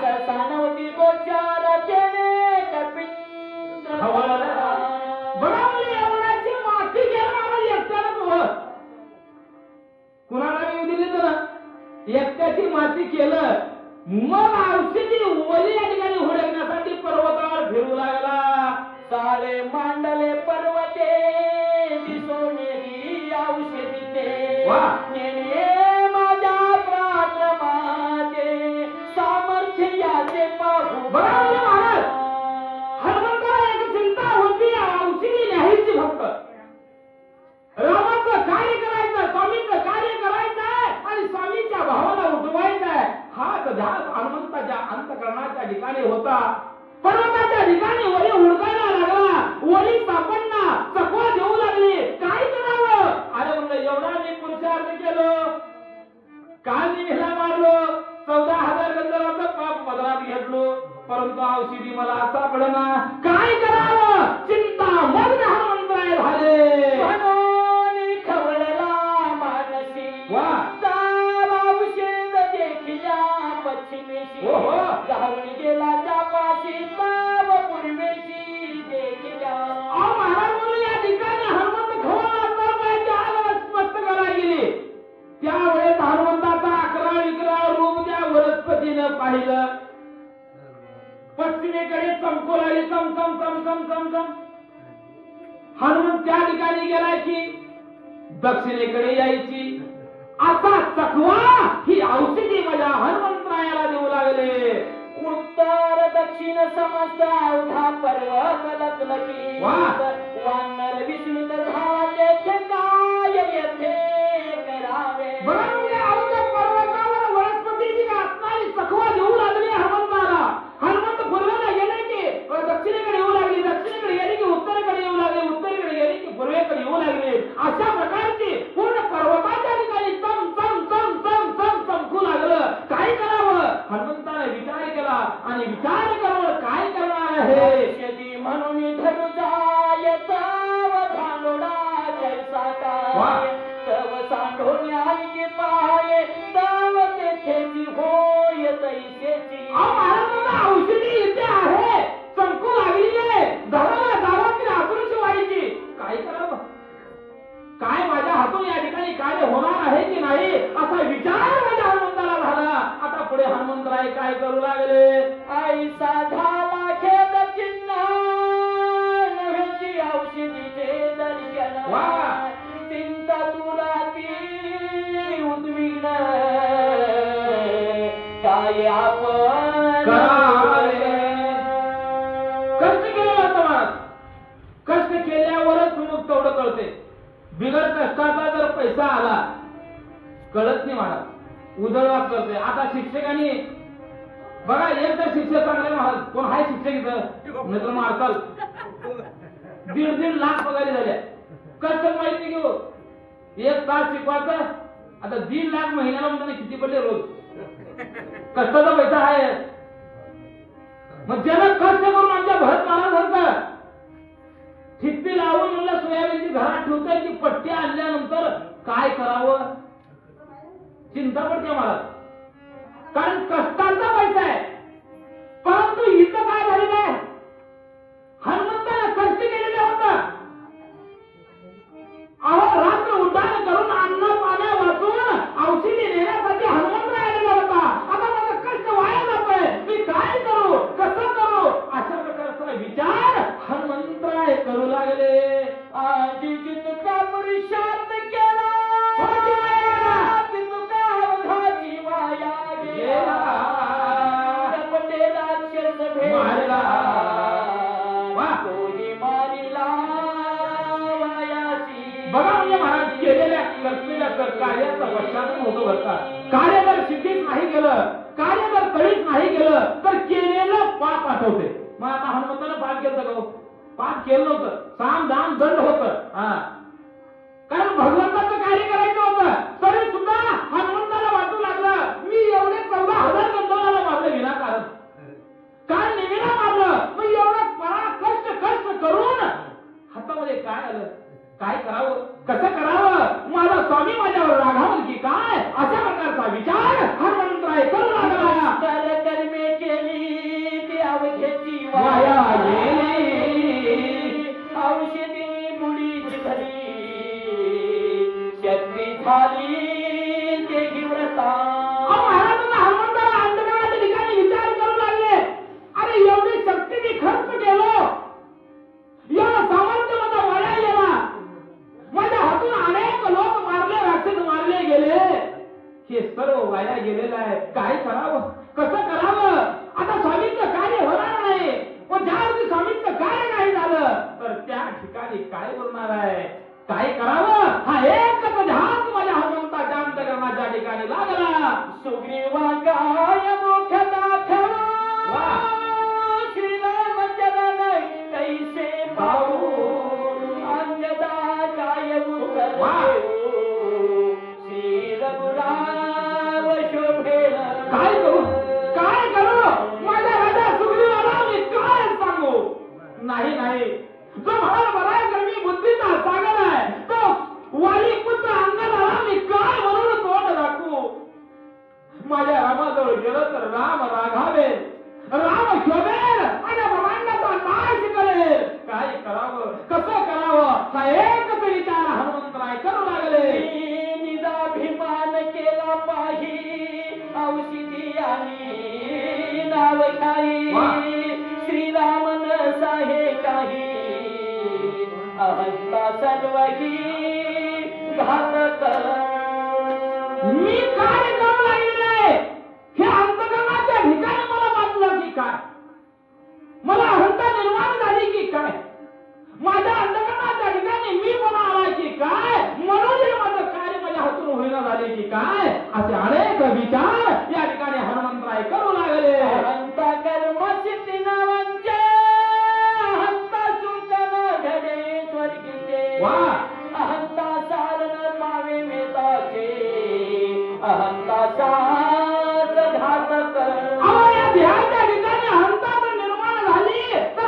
ससानवती गोचार केले कपिंद्र बरोबर एवढ्याची माती गेला महाराज एकट्याला कुणाला येऊ दिली तर एकट्याची माती केलं मग औषधी ओली या ठिकाणी हुडकण्यासाठी पर्वतावर फिरू लागला सारे मांडले पर्वते दिसून येई औषधी ते नेने माझ्या प्राणमाते सामर्थ्य याचे पाहू बरोबर महाराज हनुमंताला एक चिंता होती औषधी न्यायची फक्त रामाचं कार्य करायचं स्वामीचं कार्य करायचं आणि स्वामीच्या भावाला उठवायचं हाच ध्यास हनुमंताच्या अंतकरणाच्या ठिकाणी होता पर्वताच्या ठिकाणी वरी हुडकायला लागला वरी सापडना चकवा देऊ लागली काय करावं अरे म्हणलं एवढा मी पुरुषार्थ केलो काल मी ह्याला मारलो 14,000 गंधर्वाचं पाप पदरात घेतलो परंतु औषधी मला सापडना काय करावं चिंता मग्न हनुमंतराय झाले म्हणून खवळला मानसी औषध देखिल्या पश्चिमेशी धावून गेला त्या पाशी ताव पूर्वेशी देखिल्या महाराज म्हणून या ठिकाणी हनुमंत खवळला स्पष्ट करायला गेली त्यावेळेस हनुमंताचा 11 रूप त्या वनस्पतीनं पाहिलं पश्चिमेकडे चमकू लागली चम चम चम चम चम चम हनुमंत त्या ठिकाणी गेला की दक्षिणेकडे यायची असा चकवा ही औषधी माझ्या हनुमंतरायाला देऊ लागले उत्तर दक्षिण समस्त अवघा पर्वत लखलखी वानर विस्मित झाले ते काय येथे करावे बरोबर अवघ्या पर्वतावर वनस्पतीची असणारी चकवा देऊ लागली हनुमंताला हनुमंत पूर्वेला गेले की आहे. औषधी म्हणून धरू जाय तव धानोडा जैसा काय तव सांडोणी आणखी पाय तव तेथेची होय तैसेची. महाराजांना औषधी इथे आहे, संकू लागली आहे, धराला जावाची आतुरची व्हायची. काय करावं, काय माझ्या हातून या ठिकाणी कार्य होणार आहे की नाही असा विचार माझ्या हनुमंताला झाला. आता पुढे हनुमंतराय काय करू लागले. ऐसा झाला खेद चिन्ह नव्हेची औषधीचे दर्शन. चिंता तुला ती उद्विग्न काय आपण कष्ट केलं जातं महाराज. कष्ट केल्यावरच मग तेवढं कळते. बिगर कष्टाचा जर पैसा आला कळत नाही महाराज, उदरवास करते. आता शिक्षकांनी बघा, एक तर शिक्षक चांगले महाराज, कोण हाय शिक्षक इथं मित्र मारताल 1.5 लाख पगारी झाल्या. कष्ट माहिती घेऊ, 1 तास शिकवायचं, आता 1.5 लाख महिन्याला म्हणताना किती पडले रोज. कष्टाचा पैसा आहे. मग ज्यानं कष्ट करून आमच्या भरत महाराज ठिप्पी लावून म्हणलं सोयाबीनची घरात ठेवतोय की पट्टी आणल्यानंतर काय करावं चिंता पडते महाराज. कारण कष्टाचा पैसा आहे. परंतु इथं काय झालेलं आहे, हनुमंतानं कष्ट केलेले होतं. अहो रात्र उड्डाण करून अन्न पाण्या वाचून औषधी नेण्यासाठी हनुमंतराय आलेला होता. आता माझं कष्ट वाया जातोय, मी काय करू, कसं करू, अशा प्रकारचा विचार हनुमंतराय करू लागले. आजी तुका पुरुषार्थ केला तुका अवघाची वाया गेला. कपटे राक्षस भेटला कोणी मारिला वायाची. बघा म्हणजे महाराज केलेल्या कर्तव्याचं कार्याचा पश्चाताप होतो बरं का. कार्य जर सिद्धीच नाही केलं, कार्य जर तळीच नाही केलं तर केलेलं पाप आठवते. मग आता हनुमंतानं पाप केलं का, पाप केलं नव्हतं, साम दाम दंड होतं. कारण भगवंताचं कार्य करायचं होतं. तरी सुद्धा हनुमंताला वाटू लागलं मी एवढे 14,000 गंधर्वाला मारलं विनाकारण. काय निविना मारलं, मग एवढं कष्ट करून हातामध्ये काय आलं, काय करावं, कसं करावं, माझा स्वामी माझ्यावर रागावल की काय, अशा प्रकारचा विचार हनुमंतराय करू लागला. तर कर्मे केली ती अवघेची वाया गेली. औषधी बुडीची धरी शक्ती झाली देही व्रता. महाराजांना हनुमंताला अंधकाराच्या ठिकाणी विचार करू लागले. अरे एवढी शक्ती मी खर्च केलो, एवढं सामर्थ्य माझा वाया गेला, माझ्या हातून अनेक लोक मारले, राक्षस मारले गेले, हे सर्व वाया गेलेलं आहे. काय करावं, कसं करावं. आता स्वामींचं कार्य होणार नाही. व ज्या अर्थी स्वामींचं कार्य नाही झालं तर त्या ठिकाणी काय बोलणार आहे, काय करावं. हा एकच ध्यास माझ्या हनुमंताच्या अंतकरणाच्या ठिकाणी लागला. सुग्रीवा काय मुख दाखवा श्रीराम चरण कैसे पाहू. अंगदा काय उत्तर देऊ श्री रघुराम शोभेल. काय करू, काय करू, माझ्या राजा सुग्रीवाला मी काय सांगू. नाही नाही, जो मला बराय तर मी बुद्धीचा सागर आहे, तो वाली पुत्र अंगदाला मी काय म्हणून तोंड दाखवू. माझ्या रामाजवळ गेलं तर राम रागावेल, राम शोभेल, माझ्या ब्रह्मांडाचा नाश करेल. काय करावं, कसं करावं, हा एकच विचार हनुमंतराय करू लागले. निजाभिमान केला पाही औषधी आणि नाव काही श्रीराम न साहे काही. अहंता सर्वही घातक. मी काय करू लागलेलं आहे, हे अंतकरणाच्या ठिकाणी मला वाटलं की काय, मला अहंता निर्माण झाली की काय, माझ्या अंतकरणाच्या ठिकाणी मी पण आला की काय, म्हणून हे माझं कार्य माझ्या हातून होईना झाले की काय, असे अनेक विचार या ठिकाणी हनुमंतराय करू लागले. अहंता कर्म सिद्धी नावांचे अहंता सुखन घडे स्वर्गीचे. अहंता सारण पावे वेदाचे अहंता साच घातक. या ध्यानाच्या ठिकाणी अहंता जर निर्माण झाली तर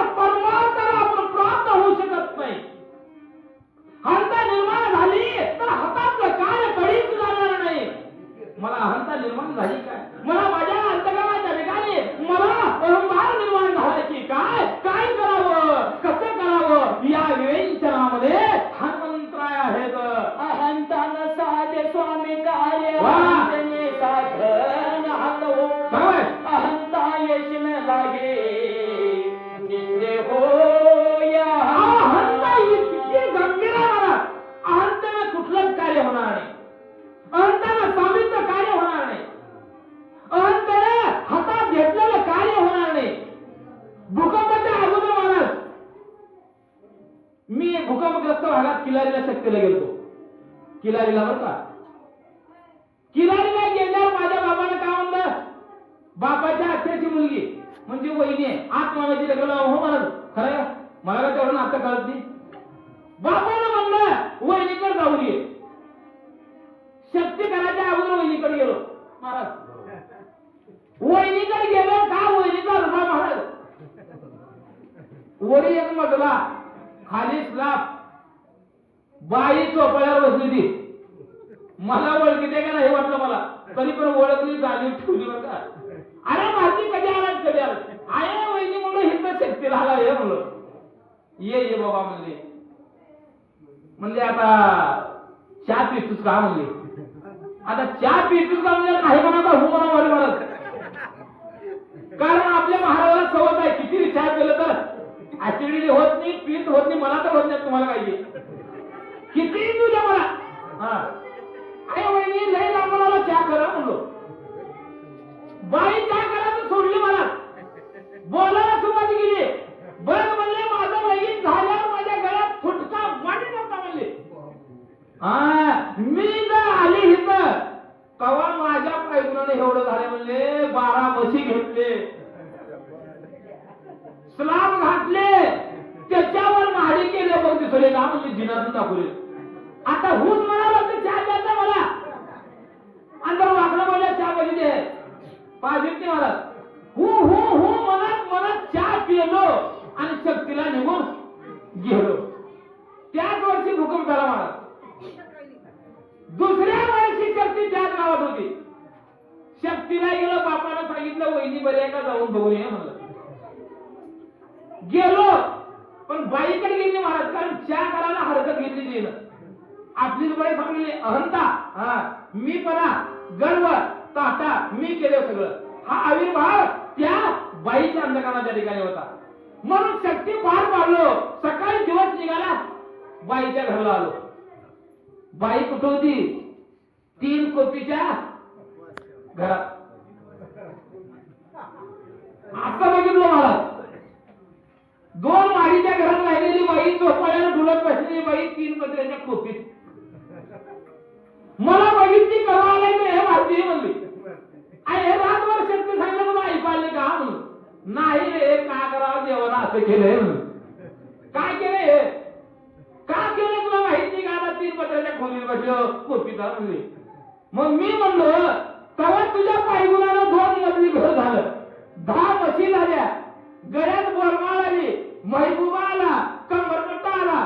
भूकंपग्रस्त भागात किल्लारीला शक्तीला गेलतो. किल्लारीला बरं का, किल्लारीला गेल्यावर माझ्या बाबानं काय म्हणलं, बापाच्या आत्याची मुलगी म्हणजे वहिनी आहे, आत्माची लग्न हो म्हणत. खरं मला काय तेवढं आता कळत नाही. बापानं म्हणलं वहिनीकडे जाऊन ये. शक्ती करायच्या अगोदर वहिनीकडे गेलो महाराज. वहिनीकडे गेलो का, वहिनीचा रुपा महाराज. वरी एक मजला, खाली स्लाप, बाई चोपड्यावर बसली ती. मला ओळखीते का नाही वाटलं मला, तरी पण ओळखली, जाणीव ठेवली बरं का. अरे माहिती कधी आलाच कधी आला, आहे वहिनी म्हणून हिंद शक्तीला आला हे म्हणलं. ये ये बाबा म्हणले. म्हणले आता चहा पितोस का म्हणले. आता चहा पितोस का म्हणजे नाही म्हणा हो म्हणा वर म्हणत. कारण आपल्या महाराजाला सवत आहे, किती चहा पिलं तर ऍसिडिटी होत नाही, पीत होत नाही. मला तर होत नाही, तुम्हाला काय किती तुझ्या मला. हा अरे वहिनी लय लांबला चहा करा म्हणलो. बाई चहा करायचं सोडली मला, बोलायला सुरुवात केली. बघ म्हणले माझं लगीन झाल्यावर माझ्या गळ्यात फुटका वाटी नव्हता म्हणले. मी जर आली इथं तेव्हा माझ्या पायगुणाने एवढं झाले म्हणले. 12 म्हशी घेतले, स्लाब घातले, त्याच्यावर महाडी केले बघ दिसले का म्हणजे जिनातून दाखवले. आता हूच म्हणाला तर चहा द्यायचा मला. अंदर वाकडं बोलल्या चहा पाहिजे पाहिजे मला. हू हू हू म्हणत म्हणत चहा पिलो आणि शक्तीला निघून गेलो. त्याच वर्षी भूकंप झाला मला. दुसऱ्या वर्षी शक्ती त्याच गावात होती. शक्तीला गेलो, बापाला सांगितलं वहिनी बरी आहे का, जाऊन बघून ये म्हणलं. गेलो पण बाईकडे गेली महाराज, कारण चहा करायला हरकत घेतली नाही. आपलीच बाई सांगितली अहंता, मी पणा, गर्व, ताटा मी केलं सगळं. हा आविर्भाव त्या बाईच्या अंधकाराच्या ठिकाणी होता. म्हणून शक्ती पार पाडलो. सकाळी दिवस निघाला, बाईच्या घराला आलो. बाई कुठं होती, 3 कोटीच्या घरात. असं बघितलं मला. 2 माडीच्या घरात राहिलेली बाई, चोपाळ्याला ढुलत बसलेली बाई, 3 पत्र्याच्या खोपीत. मला बघितली कवा आलाय हे माहिती म्हणली. हे रातभर शक्ती सांगितलं मला ऐकू आले का म्हणून. नाही रे, का करावं देवाला असं केलंय म्हणून. काय केलंय हे, का केलंय तुला माहित नाही का. आता 3 पत्र्याच्या खोलीत बसलो, खोपीत म्हणली. मग मी म्हणलो तेव्हा तुझ्या पायगुणानं 2 मजली घर झालं, 10 म्हशी झाल्या, गळ्यात बोरमाळ आली, महबूबा आला, कंबरपट्टा आला,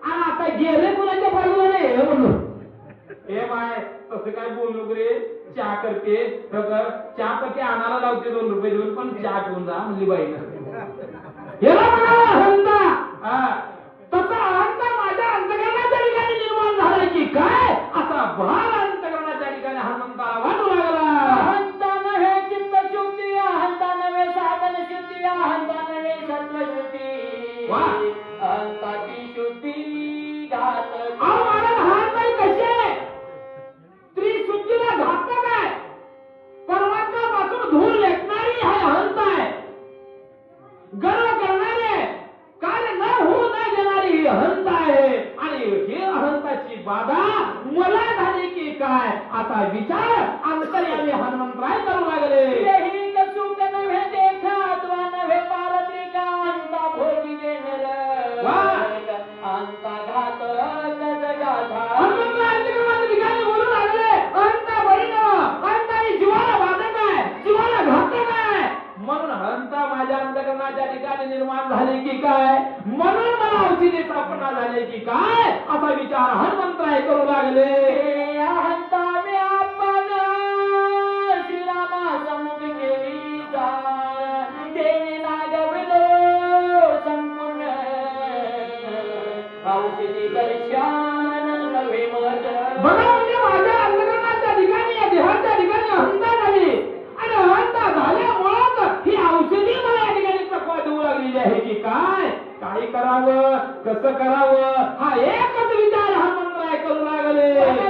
आणि आता गेले कुणाच्या पायगुणाने हे म्हणलो. हे बाय तसं काय बोलू नको रे, चहा करते चहा पत्ती आणायला लावते 2 रुपये देऊन, पण चहा घेऊन जा म्हणली बाईनं. याला म्हणाला अहंता. तसा अहंता माझ्या अंतकरणाच्या ठिकाणी निर्माण झाला की काय, असा भाव अंतकरणाच्या ठिकाणी हनुमंताला वाटू लागला. अहंता नव्हे चित्तशुद्धी, अहंता नव्हे साधन शुद्धी, अहंता नव्हे सत्वशुद्धी, अहंताची शुद्धी घात. अहो महाराज हात नाही कसे त्रिशुद्धीला घातक आहे. परमात्म्यापासून धूळ लेखणारी आहे अहंता आहे. गर्व करणारे, कार्य न होऊ न देणारी ही अहंता आहे. आणि हे अहंताची बाधा मला झाली की काय असा विचार अंतर्यामी हनुमंतराय करू लागले. यही कसूक नव्हे देखा, अथवा नव्हे पारत्रिका, अहंता भोगी देणार अहंता घात गाथा. हनुमंतराय ठिकाणी बोलू लागले अहंता बरी नव्ह, अहंता ही जीवाला बाधक आहे, जीवाला घातक आहे. म्हणून अहंता माझ्या अंतकरणाच्या ठिकाणी निर्माण झाली की काय, म्हणून मला औषधी सापडा झाले की काय असा विचार हनुमंतराय करू लागले. अहंता मी आपण श्रीरामा समुख केली जाण, तेने नागविलो संपूर्ण औषधी दर्शन नवे मत. बघा म्हणजे माझ्या अंतकरणाच्या ठिकाणी, या देहाच्या ठिकाणी अहंता झाली, आणि अहंता झाल्यामुळेच ही औषधी मला या ठिकाणी चकवा देऊ लागलेली आहे की काय. काय करावं, कसं करावं, हा एकच विचार हनुमंतराय करू लागले.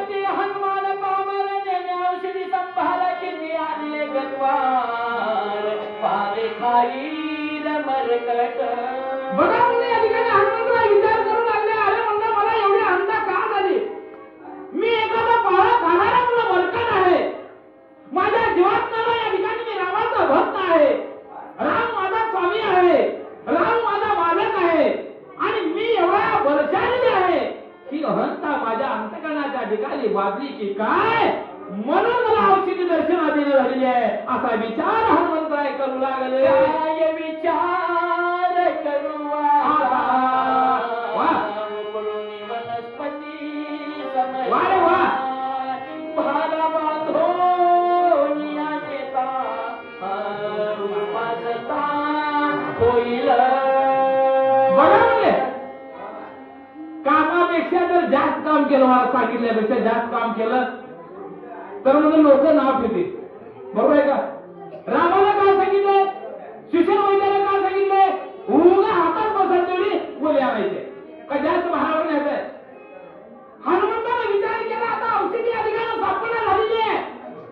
ते हनुमान पामर नेने औषधी संभाला किती आणले गतवार, पाले खाईल मरकट. बघा म्हणजे या ठिकाणी हनुमंतराय विचार करू लागले. अरे ठिकाणी वाजली की काय, म्हणून मला औषधी दर्शनाधीन झालेली आहे असा विचार हनुमंतराय करू लागले. काय विचार करू आता वा. उकळून वनस्पती वा रे वा. भाला बांधून या नेता रूपासता होईल. बघा म्हणजे कामापेक्षा जर जास्त काम केलं, मला सांगितल्यापेक्षा जास्त काम केलं तर म्हणजे लोक नाव ठेवतील. बरोबर आहे का? रामाला काय सांगितलंय, शिक्षण वैद्याला काय सांगितलंय, उगा हातात बसत तेवढी बोली आणायचे का जास्त भारावर न्यायचंय. हनुमंताने विचार केला आता औषधी अधिकाऱ्याला सापडा झालेली आहे,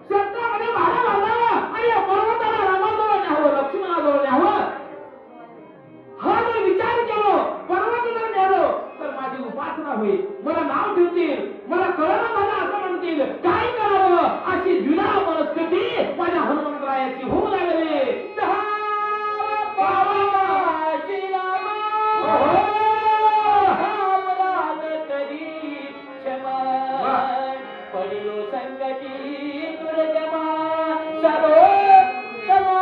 क्षेत्रामध्ये भाडा बांधावं आणि या पर्वताला रामाजवळ न्यावं, लक्ष्मणाजवळ न्यावं. हा जर विचार केलो, पर्वत जर न्यालो तर माझी उपासना होईल, मला नाव ठेवतील, मला कळलं झालं असं म्हणतील, काय करावं अशी द्विधा मनस्थिती माझ्या हनुमंतरायाची होऊ लागली. पडिलो संकटी दुर्गमा सर्वोत्तमा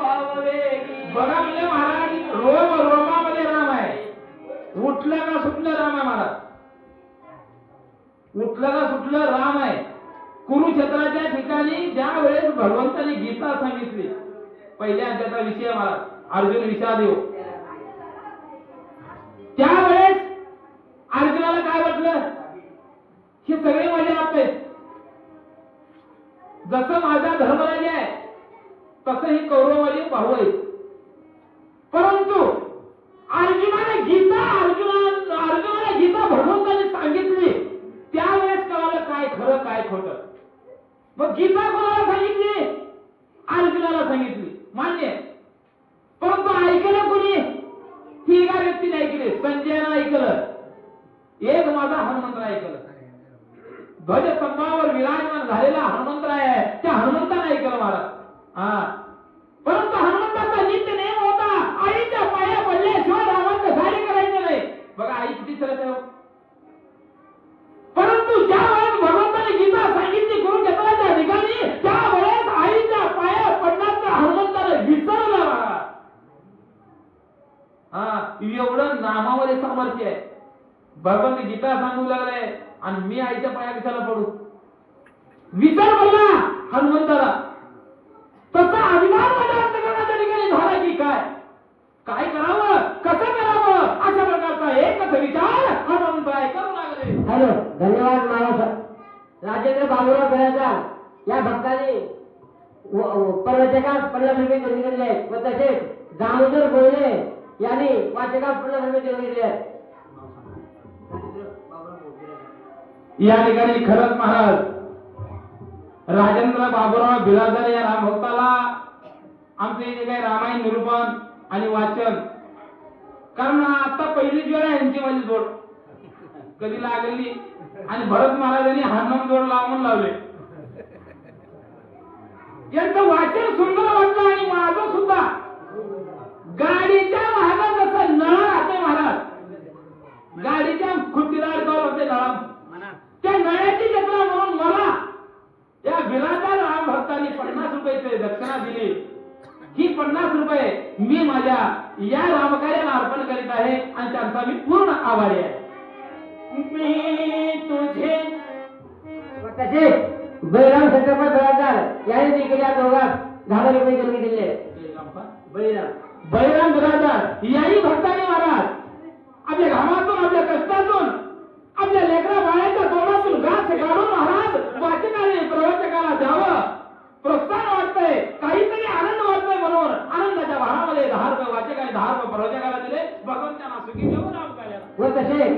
पाववेगी. बघा म्हणजे महाराज रोम रोमामध्ये राम आहे, उठलं का सुटलं राम आहे महाराज, उठलं का सुटलं राम आहे. कुरुक्षेत्राच्या ठिकाणी ज्या वेळेस भगवंताने गीता सांगितली, पहिल्या अध्यायाचा विषय महाराज अर्जुन विषादेव, त्यावेळेस अर्जुनाला काय वाटलं, हे सगळे माझे आप आहेत, जसं माझा धर्मराज आहे तसं ही कौरव माझे भाऊ आहेत. परंतु अर्जुनाला गीता भगवंताने सांगितली, त्यावेळेस कळालं काय खरं काय खोटं. मग गीता कोणाला सांगितली, अर्जुनाला सांगितली, मान्य. परंतु ऐकलं कोणी, ही एका व्यक्तीने ऐकले, संजयानं ऐकलं, एक माझा हनुमंतराय ऐकलं. ध्वजस्तंभावर विराजमान झालेला हनुमंतराय आहे, त्या हनुमंताने ऐकलं महाराज. हा, परंतु हनुमंताचा नित्य नेम होता, आईच्या पाया पडल्याशिवाय रामाचं कार्य करायचं नाही. बघा आई किती सरळ आहे. परंतु ज्या वेळेस भगवंताने गीता सांगितली कुरुक्षेत्राच्या ठिकाणी, त्यावेळेस आईच्या पाया पडण्याचं हनुमंताने विसरलं महाराज. हा, एवढं नामामध्ये सामर्थ्य आहे. भगवंत गीता सांगू लागले आणि मी आईच्या पाया कशाला पडू, विसर बोलला हनुमंताला. तसा अभिमान माझ्या अंतकरणाच्या ठिकाणी झाला की काय, काय करावं, कसं करावं अशा प्रकारचा एकच विचार हनुमंतराय करू लागले. हॅलो, धन्यवाद महाराज. राजेंद्र बाबूराव बेळगाव या भक्तांनी प्रवचकास 50 रुपये देणगी दिले आहेत व तसेच दामोदर बोलणे यांनी वाचकास 50 रुपये देणगी दिले आहेत. या ठिकाणी खरंच महाराज राजेंद्र बाबूराव बिराजदार या रामभक्ताला आमचे जे काही रामायण निरूपण आणि वाचन, कारण आता पहिलीच वेळ आहे यांची माझी जोड कधी लागली आणि भरत महाराजांनी हनुमान जोड लावून लावले. यांचं वाचन सुंदर वाटलं आणि माझं सुद्धा. गाडीच्या महागात जसं नळ राहते महाराज, गाडीच्या खुट्टीदार कॉल होते नळा, त्या नळ्याची जत्रा म्हणून मला त्या बिराजदार राम भक्तांनी 50 रुपयाची दक्षिणा दिली. ही 50 रुपये मी माझ्या या रामकार्याला अर्पण करीत आहे आणि त्यांचा मी पूर्ण आभारी आहे. मी तुझे व तसेच बळीराम शंकरपाल बेळगाव यांनी देखील या दोघांस 10 रुपये देणगी दिले आहेत. बळीराम बिराजदार याही भक्तांनी महाराज आपल्या घामातून, आपल्या कष्टातून, आपल्या लेकरा बाळाच्या तोंडातून घास काढून महाराज वाचकाने प्रवचकाला द्यावं, प्रोत्साहन वाटतंय, काहीतरी आनंद वाटतोय, म्हणून आनंदाच्या भारामध्ये 10 रुपये वाचकाने 10 रुपये प्रवचकाला दिले. भगवंतांना सुखी ठेवून राम कार्याला. व तसेच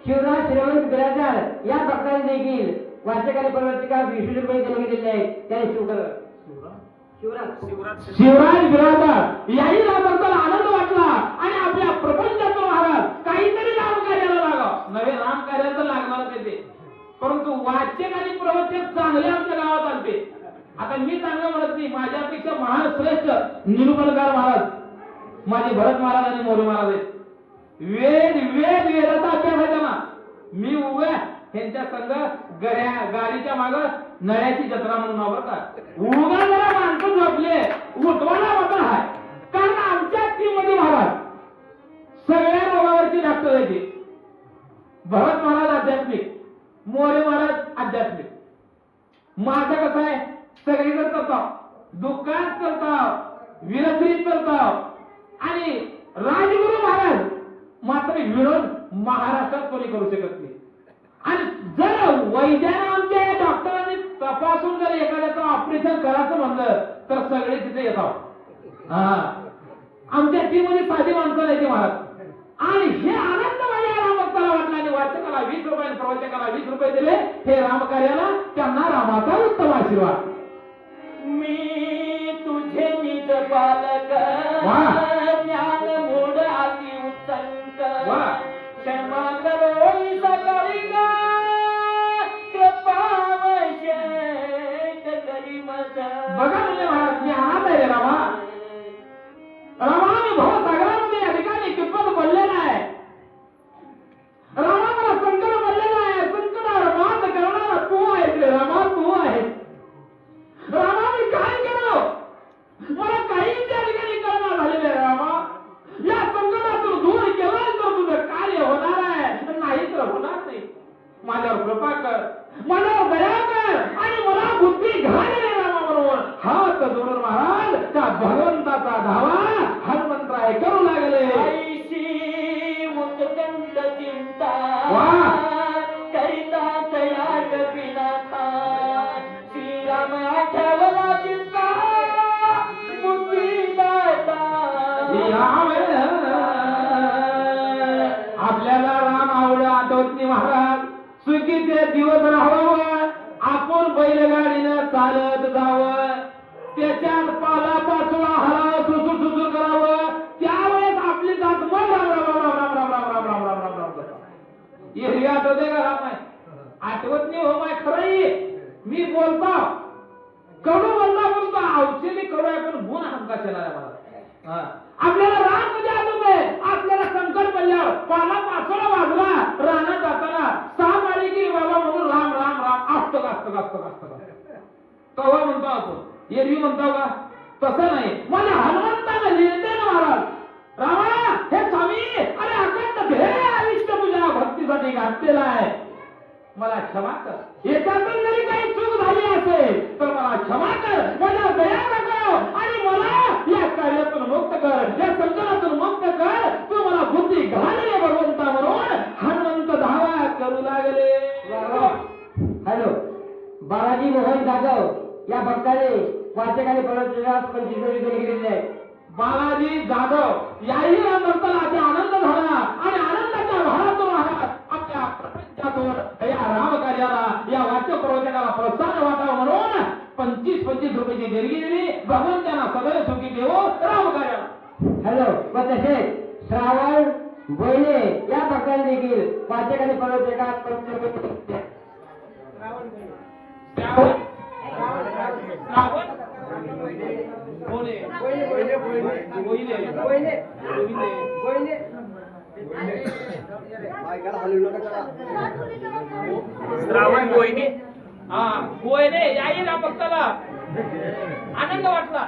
शिवराज श्रीमंत बिराजदार या भक्तांनी देखील वाचकाने प्रवचकास 20 रुपये देणगी दिले आहेत. त्याने शिवराज बिराजदार याही रामभक्ताला आनंद वाटला आणि आपल्या प्रपंचातून महाराज काहीतरी राम कार्याला लागावं. नवे राम कार्याला तर लागणारच येते, परंतु वाचक आणि प्रवचक चांगले आमच्या गावात आलते. आता मी चांगलं म्हणत नाही, माझ्यापेक्षा महान श्रेष्ठ निरूपणकार महाराज माझे भरत महाराज आणि मोरे महाराज आहेत. वेदाचा अभ्यास आहे त्यांना. मी उभ्या ह्यांच्या संघ गाडीच्या माग नळ्याची जत्रा म्हणून नाव बरं का. उगा जरा माणसं झोपले उठवायला होता हाय. कारण आमच्या टीम मध्ये महाराज सगळ्या रोगावरची डॉक्टर आहे ते. भरत महाराज आध्यात्मिक, मोरे महाराज आध्यात्मिक. माझं कसं आहे सगळीकडे करतो, दुकान करतो, विरश्री करतो आणि राजगुरू महाराज मात्र विरोध महाराष्ट्रात कोणी करू शकत नाही. आणि जर वैद्यानं आमच्या या डॉक्टरांनी तपासून जर एखाद्याचं ऑपरेशन करायचं म्हणलं तर सगळे तिथे येतात. आमच्या टीम मध्ये साधी माणसं नाही ती महाराज. आणि हे आनंद माझ्या रामभक्ताला वाटला आणि वाचकाला 20 रुपये आणि प्रवचकाला 20 रुपये दिले. हे रामकार्याला त्यांना रामाचा उत्तम आशीर्वाद. मी तुझे निज बालक ज्ञान मूढ अति उत्तंक क्षमा करो सकाळी कृपावशेक करी मज. बघा म्हणजे महाराज मी अनाथ आहे रे रामा. रामा मी भवसागरामध्ये या ठिकाणी कितपत पडलेला आहे. रामा मला संकट पडलेला आहे. संकटावर मात करणारा तू आहेस रे रामा, तू आहेस. रामा मी काय करू, मला काही त्या ठिकाणी कळना झालेलं आहे रामा. या संकटातून दूर केलं तर तुझं कार्य होणार आहे, नाही तर होणार नाही. माझ्यावर कृपा कर, माझ्यावर दया कर आणि मला बुद्धी घाल रे रामा म्हणून हात जोडून महाराज त्या भगवंताचा धावा हनुमंतराय करू लागले. ऐशी उत्कंठ चिंता वा. करिता तया कपिनाथा श्रीराम आठवला चिंता बुद्धिदाता. आपल्याला राम आवड आठवत नाही महाराज. चुकीचे दिवस राहावं, आपण बैलगाडीनं चालत जावं, त्याच्यात पाला पाचोळा हरावं, सुसू सुसू करावं. त्यावेळेस आपली जात मग राम राम राम राम राम राम राम राम राम राम राम राम. एरवी आठवते का राम? आठवत नाही हो माय. खरंही मी बोलतो कडू बोलता औषधी कडू आहे पण गुण हमका शेला आहे मला. आपल्याला राम कधी आठवतंय? आपल्याला संकट पडल्यावर पाला पाचोळा वाजला, रानात जाताना साप आली की बाबा म्हणून राम राम राम असतो का असतो का असतो का असतो का तेव्हा म्हणतो आपण. एरवी म्हणतो का? तसं नाही. मला हनुमंतानं लिहिते ना महाराज, रामा हे स्वामी अरे अखंड हे आयुष्य तुझ्या भक्तीसाठी घातलेला आहे, मला क्षमा कर. एकातून जरी काही चूक झाली असेल तर मला क्षमा कर, मला दया नको आणि मला या कार्यातून मुक्त कर, या संकटातून मुक्त कर. तू मला बुद्धी घाल रे भगवंता म्हणून हनुमंत धावा करू लागले. हॅलो, बालाजी मोहन जाधव या भक्ताने वाचकाने परत 25 रुपये दिलेले आहेत. बालाजी जाधव याही रामभक्ताला अति आनंद झाला आणि आनंदाच्या भारातून आपल्या प्रपंचातून या राम कार्याला या वाच्य प्रवचनाला प्रोत्साहन वाटावं म्हणून 25 रुपयाची देणगी दिली. भगवंतांना सदैव सुखी देवो राम कार्याला. हॅलो, व तसेच श्रावण बोईने या भक्तांनी देखील वाचकाने परत 25 रुपये दिले. श्रावण बोईने गोयने याही राम भक्ताला आनंद वाटला.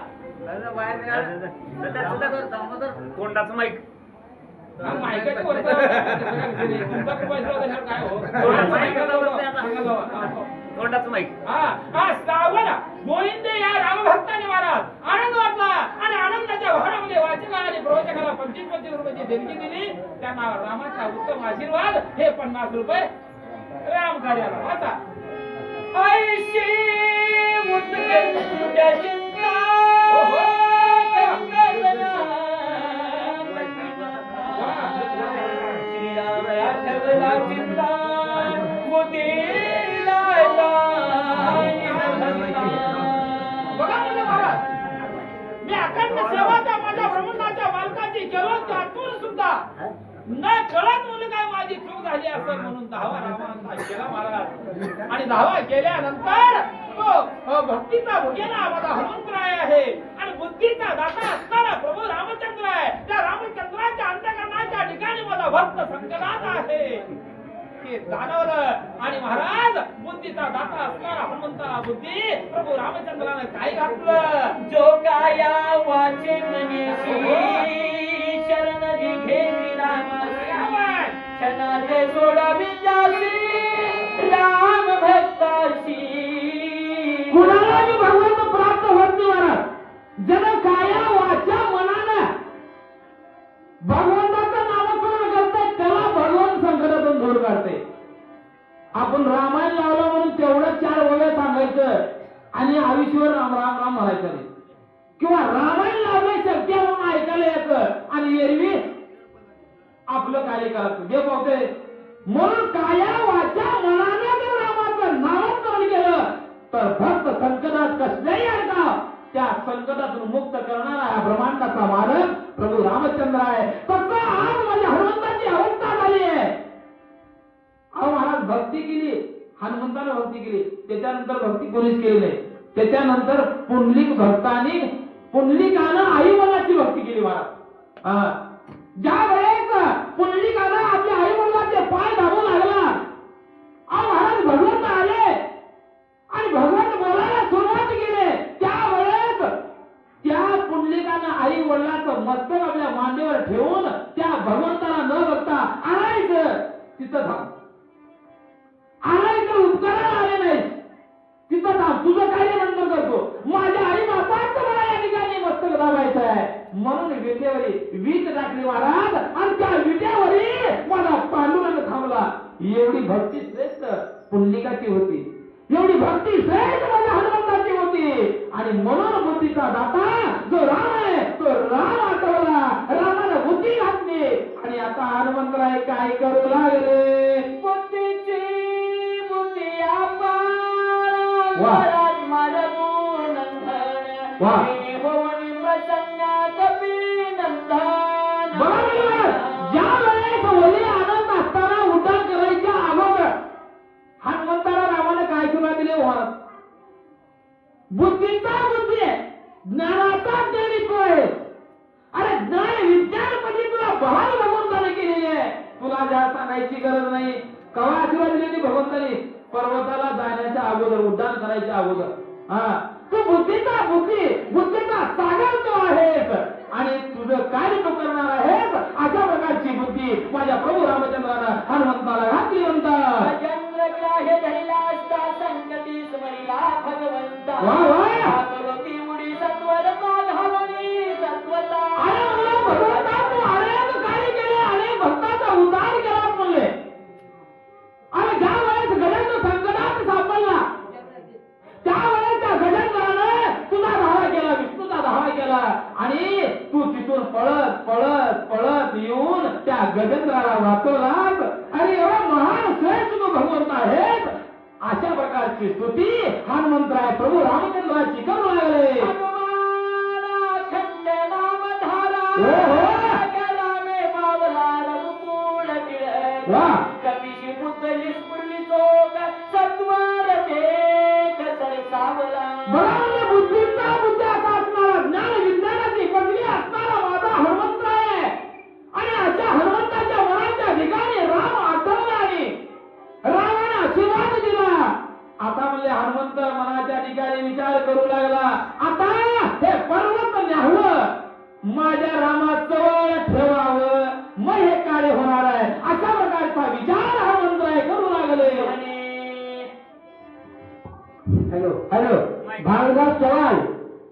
तोंडाचं माईक माहिती तुमचा पैसा काय हो तोंडाचं माईक. श्रावण गोविंदे या रामभक्ताने महाराज आनंद वाटला आणि आनंदाच्या भारामध्ये वाचकाला आणि प्रवचकाला 25 रुपयाची देणगी दिली. त्यांना रामाचा उत्तम आशीर्वाद. हे 50 रुपये राम कार्याला. आता ऐशी उत्कंठ चिंता श्रीराम आठवला चिंता बघा म्हणजे महाराज मी अखंड सेवाच्या माझ्या ब्रह्मांडाच्या मालकाची केलो त्यातून सुद्धा न कळत मुलं काय माझी चूक झाली असेल म्हणून धावा रामांना केला महाराज. आणि धावा केल्यानंतर तो भक्तीचा भुगेला माझा हनुमंतराय आहे आणि बुद्धीचा दाता असणारा प्रभू रामचंद्र आहे. त्या रामचंद्राच्या अंतःकरणाच्या ठिकाणी माझा भक्त संकटात आहे. ते जाणवलं आणि महाराज बुद्धीचा दाता असणारा हनुमंताला बुद्धी प्रभू रामचंद्रानं काय घातलं. जो काया वाचे मनीषी शरण घे रामासी क्षणाचे सोडावी जासी राम भक्ताशी. कुणाला मी भगवंत प्राप्त होत नाही महाराज. जन काया वाचा मनानं भगवंताचं नामस्मरण करते त्याला भगवान संकटातून दूर काढते. आपण रामायण लावलं म्हणून तेवढं 4 ओव्या सांगायचं आणि आयुष्यभर राम राम राम म्हणायचं नाही. किंवा रामायण लावलं शक्य म्हणून ऐकायला यायचं आणि एरवी आपलं कार्य करायचं जे पावते. म्हणून काया वाचा मनाने जर रामाचं नामस्मरण केलं तर भक्त संकटात कसल्याही अडका त्या संकटातून मुक्त करणारा हा ब्रह्मांडाचा मालक प्रभू रामचंद्र आहे. फक्त आज माझ्या हनुमंताची अवस्था झाली आहे. अहो महाराज भक्ती केली, हनुमंतानं भक्ती केली, त्याच्यानंतर भक्ती कोणीच केली नाही. त्याच्यानंतर पुंडलिकानं आई वडिलांची भक्ती केली महाराज. ज्या वेळेस पुंडलिकानं आपल्या आई वडिलांचे पाय दाबू लागला, अहो महाराज भगवंत आले आणि भगवंत बोलायला सुरुवात केली. त्यावेळेस त्या पुंडलिकानं आई वडिलांचं मस्तक आपल्या मांडीवर ठेवून त्या भगवंताला न बघता आणायचं. तिथं थांब, आणायचं उपकाराला आले नाही. तिथं थांब, तुझं कार्य नंतर करतो. माझ्या आई बापाचं मला या ठिकाणी मस्तक दाबायचं आहे. म्हणून विटेवरी वीट टाकली महाराज आणि त्या विट्यावरी माझा पांडुरंग थांबला. एवढी भक्ती श्रेष्ठ पुंडलिकाची होती, एवढी भक्ती श्रेष्ठ माझ्या हनुमंताची होती. आणि म्हणून बुद्धीचा दाता जो राम आहे तो राम आठवला, रामानं बुद्धी घातली आणि आता हनुमंतराय काय करू लागले. बुद्धीची बुद्धी आपण वाह. मारगुण नंदन वाह. होऊन प्रसन्न कपिनंदन. बरोबर. ज्या वेळेस ओली आनंद असताना उड्डाण करायच्या अगोदर हनुमंताला रामाने काय सुरुवात दिली महाराज. बुद्धीचा बुद्धी आहे, ज्ञानाचा ज्ञानित्व आहे. अरे ज्ञान विज्ञानपदी तुला बहाल भगवंताने केलेली आहे. तुला ज्या सांगायची गरज नाही. कवा आशीर्वाद दिलेली भगवंताने पर्वताला जाण्याच्या अगोदर, उड्डाण करायच्या अगोदर. तू बुद्धीचा बुद्धीचा सागर तू आहेस आणि तुझं कार्य तू करणार आहेस. अशा प्रकारची बुद्धी माझ्या प्रभू रामचंद्रानं हनुमंताला घातली. म्हणतात गजेंद्र ग्राह्य धरिला असता संकटी स्मरिला भगवंता. वाह, वाह. भगवती उडी सत्वरता घालवली तत्वता. अरे म्हणलं भगवंता तू अनेक कार्य केले, अनेक भक्ताचा उद्धार केला म्हणले. अरे ज्या वेळेस गजेंद्र संकटात सापडला त्यावेळेस त्या गजेंद्रानं तुझा धावा केला, विष्णूचा धावा केला आणि तू तिथून पळत पळत पळत येऊन त्या गजेंद्राला वाचवलास. अरे एवढा महान श्रेष्ठ तू भगवंत आहेस. अशा प्रकारची स्तुती हनुमंतराय प्रभू रामचंद्राची करू लागले. हनुमान अखंड नामधारा. रामे पावला रघुकुळ टिळक. वाह. कपिशी पुतली स्फुरली चोख सत्वर देख सरसावला. बघा म्हणजे बुद्धीचा बुद्धी असा असणारा, ज्ञान विज्ञानाची पदवी असणारा माझा हनुमंतराय आहे. आणि अशा हनुमंताच्या मनाच्या ठिकाणी राम आठवला आणि रामाने आशीर्वाद दिला. आता म्हणजे हनुमंत मनाच्या ठिकाणी विचार करू लागला, आता हे पर्वत न्यावं, माझ्या रामाजवळ ठेवावं, मग हे कार्य होणार आहे. अशा प्रकारचा विचार हनुमंतराय करू लागले. हॅलो भानुदास चव्हाण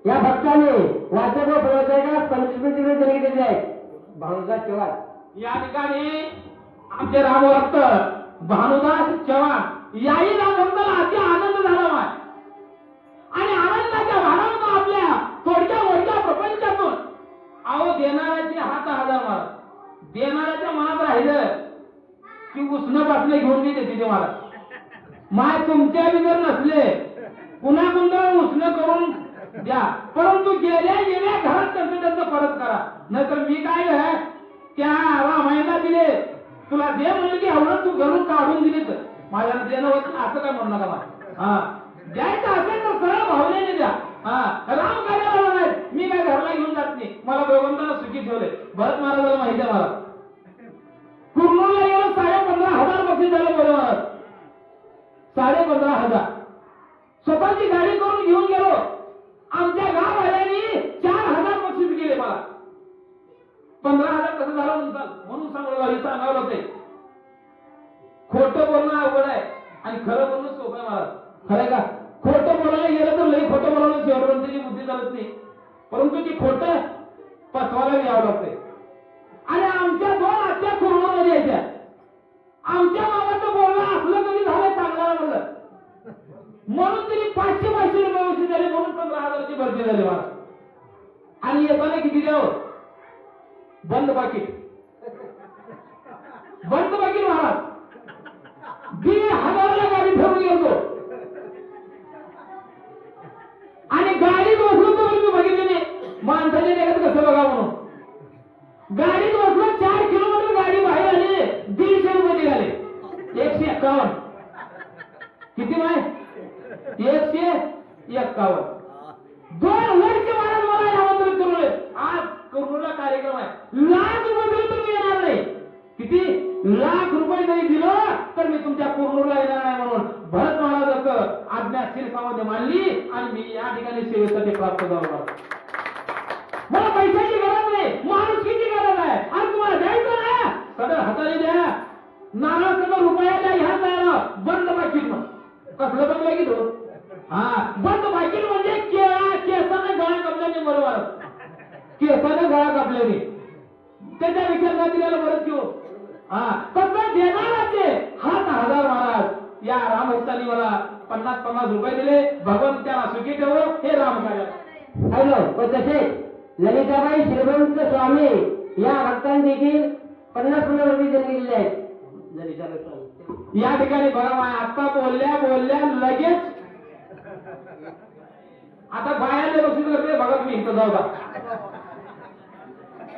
या भक्ताने वाचक व प्रवचकास 25 देणगी दिली आहे. भानुदास चव्हाण या ठिकाणी आमचे रामभक्त भानुदास चव्हाण याही रामभक्ताला अति आनंद झाला आणि आनंदाच्या भारातून आपल्या थोडक्या मोठ्या प्रपंचातून अहो देणाऱ्याचे हात हजार मार, देणाऱ्याच्या मनात राहिलं की उष्ण पासले घेऊन मी देते ते मला. माय तुमच्या बिगर नसले पुन्हा गुंडळ उष्ण करून द्या, परंतु गेल्या घरात त्यांचं परत करा. नाहीतर मी काय आहे त्या रामायणला दिले, तुला दे म्हणलं की एवढं तू घरून काढून दिली तर माझ्या देणं होत असं काय म्हणू नका मला. द्यायचं असेल तर सरळ भावनेने द्या. राम कार्याला नाही, मी काय घरला घेऊन जात नाही. मला भगवंताला सुखी ठेवले. भरत महाराजाला माहिती आहे मला. कुर्नूलला गेलो 15,500 बक्षीस झालं बोल महाराज 15,500 स्वतःची गाडी करून घेऊन गेलो आमच्या गाववाल्यांनी 4,000 बक्षीस गेले मला 15,000 कसं झालं म्हणून सांगावं लागतंय खोटं बोलणं अवघड आहे आणि खरं बोलणं सोपं आहे महाराज खरं आहे का खोटं बोलायला गेलं तर लई खोटं बोलायला शेवटपर्यंतची बुद्धी चालत नाही परंतु ती खोटं पचवायला यावं लागतंय आणि आमच्या 2 आत्या कोरोनामध्ये यायच्या आमच्या मामाचं बोलणं असलं कधी झालं सांगणार म्हणलं म्हणून तरी 500 रुपये वसूल झाले म्हणून 15,000ची भरती झाली मला आणि येताना किती द्यावं बंद पाकिट महाराज 1,500ला गाडी ठेवून गेलो आणि गाडीत बसलो तर मी बघितले नाही माणसाच्या जगात कसं बघा म्हणून गाडीत बसलो 4 किलोमीटर गाडी बाहेर आली 150 रुपये निघाले 151 किती माय 151 2 वर्ष महाराज मला आमंत्रित करून आज करूला कार्यक्रम आहे लाख रुपये तुम्ही येणार नाही किती लाख रुपये जरी दिलं तर मी तुमच्या कुर्नूरला येणार नाही म्हणून भरत महाराजाचं आज्ञा शिरसामध्ये मानली आणि मी या ठिकाणी सेवेसाठी प्राप्त झालो मला पैशाची गरज नाही माणुसकीची गरज आहे आणि तुम्हाला द्यायचं ना सगळं हाताने द्या नाना सगळं रुपया द्या ह्या द्यायला बंद पाकिट मग कसलं बंद पाकिट हो हा बंद पाकिट म्हणजे केसाने गळा कापल्याने बरोबर केसाने गळा कापल्याने त्याच्या विचार दिलेला बरंच घेऊ हा कसं देणाराचे 7,000 महाराज या रामभक्तांनी मला 50 रुपये दिले भगवंत त्यांना सुखी ठेव हे रामकार्य हॅलो व तसे ललिताबाई श्रीमंत स्वामी या भक्तांनी देखील 50 रुपये दिलेले आहेत ललिताबाई स्वामी या ठिकाणी बघा माय आता बोलल्या लगेच आता बायाने बक्षीस करते बघा तुम्ही इथं जाऊ का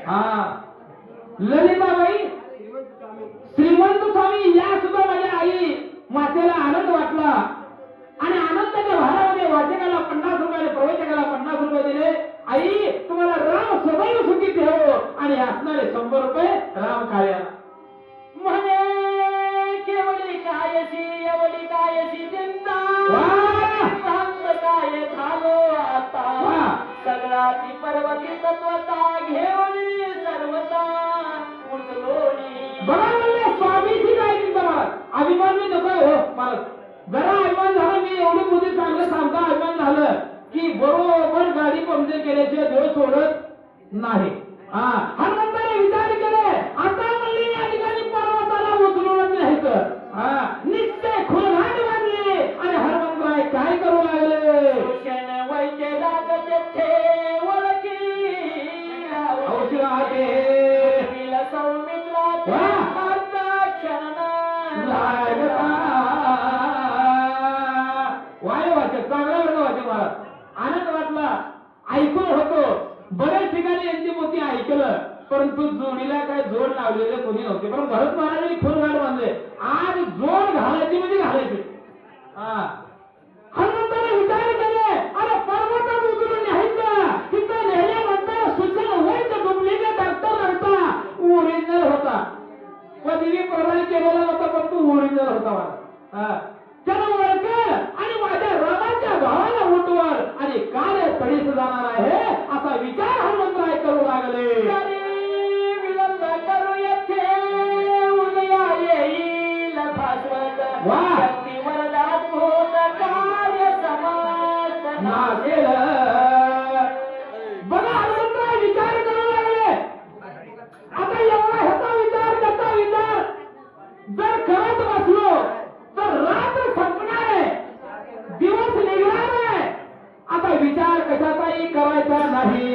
हा ललिताबाई श्रीमंत स्वामी या सुद्धा माझ्या आई मातेला आनंद वाटला आणि आनंदाच्या भारामध्ये वाचकाला 50 रुपये प्रवचकाला 50 रुपये दिले आई तुम्हाला राम सदैव सुखी ठेवो आणि असणारे 100 रुपये राम कार्याला म्हणे केवढी कायशी एवढी कायशी चिंता काय झालो आता सगळाची पर्वती तत्वता घेऊन सर्वता उचलोणी बघा म्हणले स्वामीची काय चिंता मला अभिमान मी नको हो मला जरा अभिमान झाला मी एवढी मोठी चांगलं सांगता अभिमान झालं की बरोबर गाडी पंक्चर केल्याशिवाय देव सोडत नाही हनुमंताने विचार केले आता म्हणले या ठिकाणी पर्वताला उचलून न्यायचं निश्चय खुलघाट बांधले आणि हनुमंतराय काय करू लागले वैद्य लागते आनंद वाटला ऐकून होतो बऱ्याच ठिकाणी यांची मोठी ऐकलं परंतु जोडीला काय जोड लावलेले कोणी नव्हते पण भरत महाराजांनी खुलघाट बांधले आज जोड घालायची म्हणजे घालायची हनुमंताने विचार केले अरे पर्वतात उतरून न्यायचं तिथं नेल्यानंतर सुचन वैद्य डुप्लिकेट डॉक्टर नव्हता ओरिजिनल होता पदवी प्रदान केलेला नव्हता पण तो ओरिजिनल होता मला त्याला ओळखेल आणि माझ्या रामाच्या भावाला उठवर आणि कार्य तडीस जाणार आहे असा विचार हनुमंतराय करू लागले विलंब करू येथे उदया येईल भास्वत शक्ती वरदान भूत कार्य समाज नागेल बघा हनुमंतराय विचार करू लागले आता एवढा ह्याचा विचार त्याचा विचार जर करत बसलो तर रात्र संपणार आहे दिवस निघणार आहे आता विचार कशाचाही करायचा नाही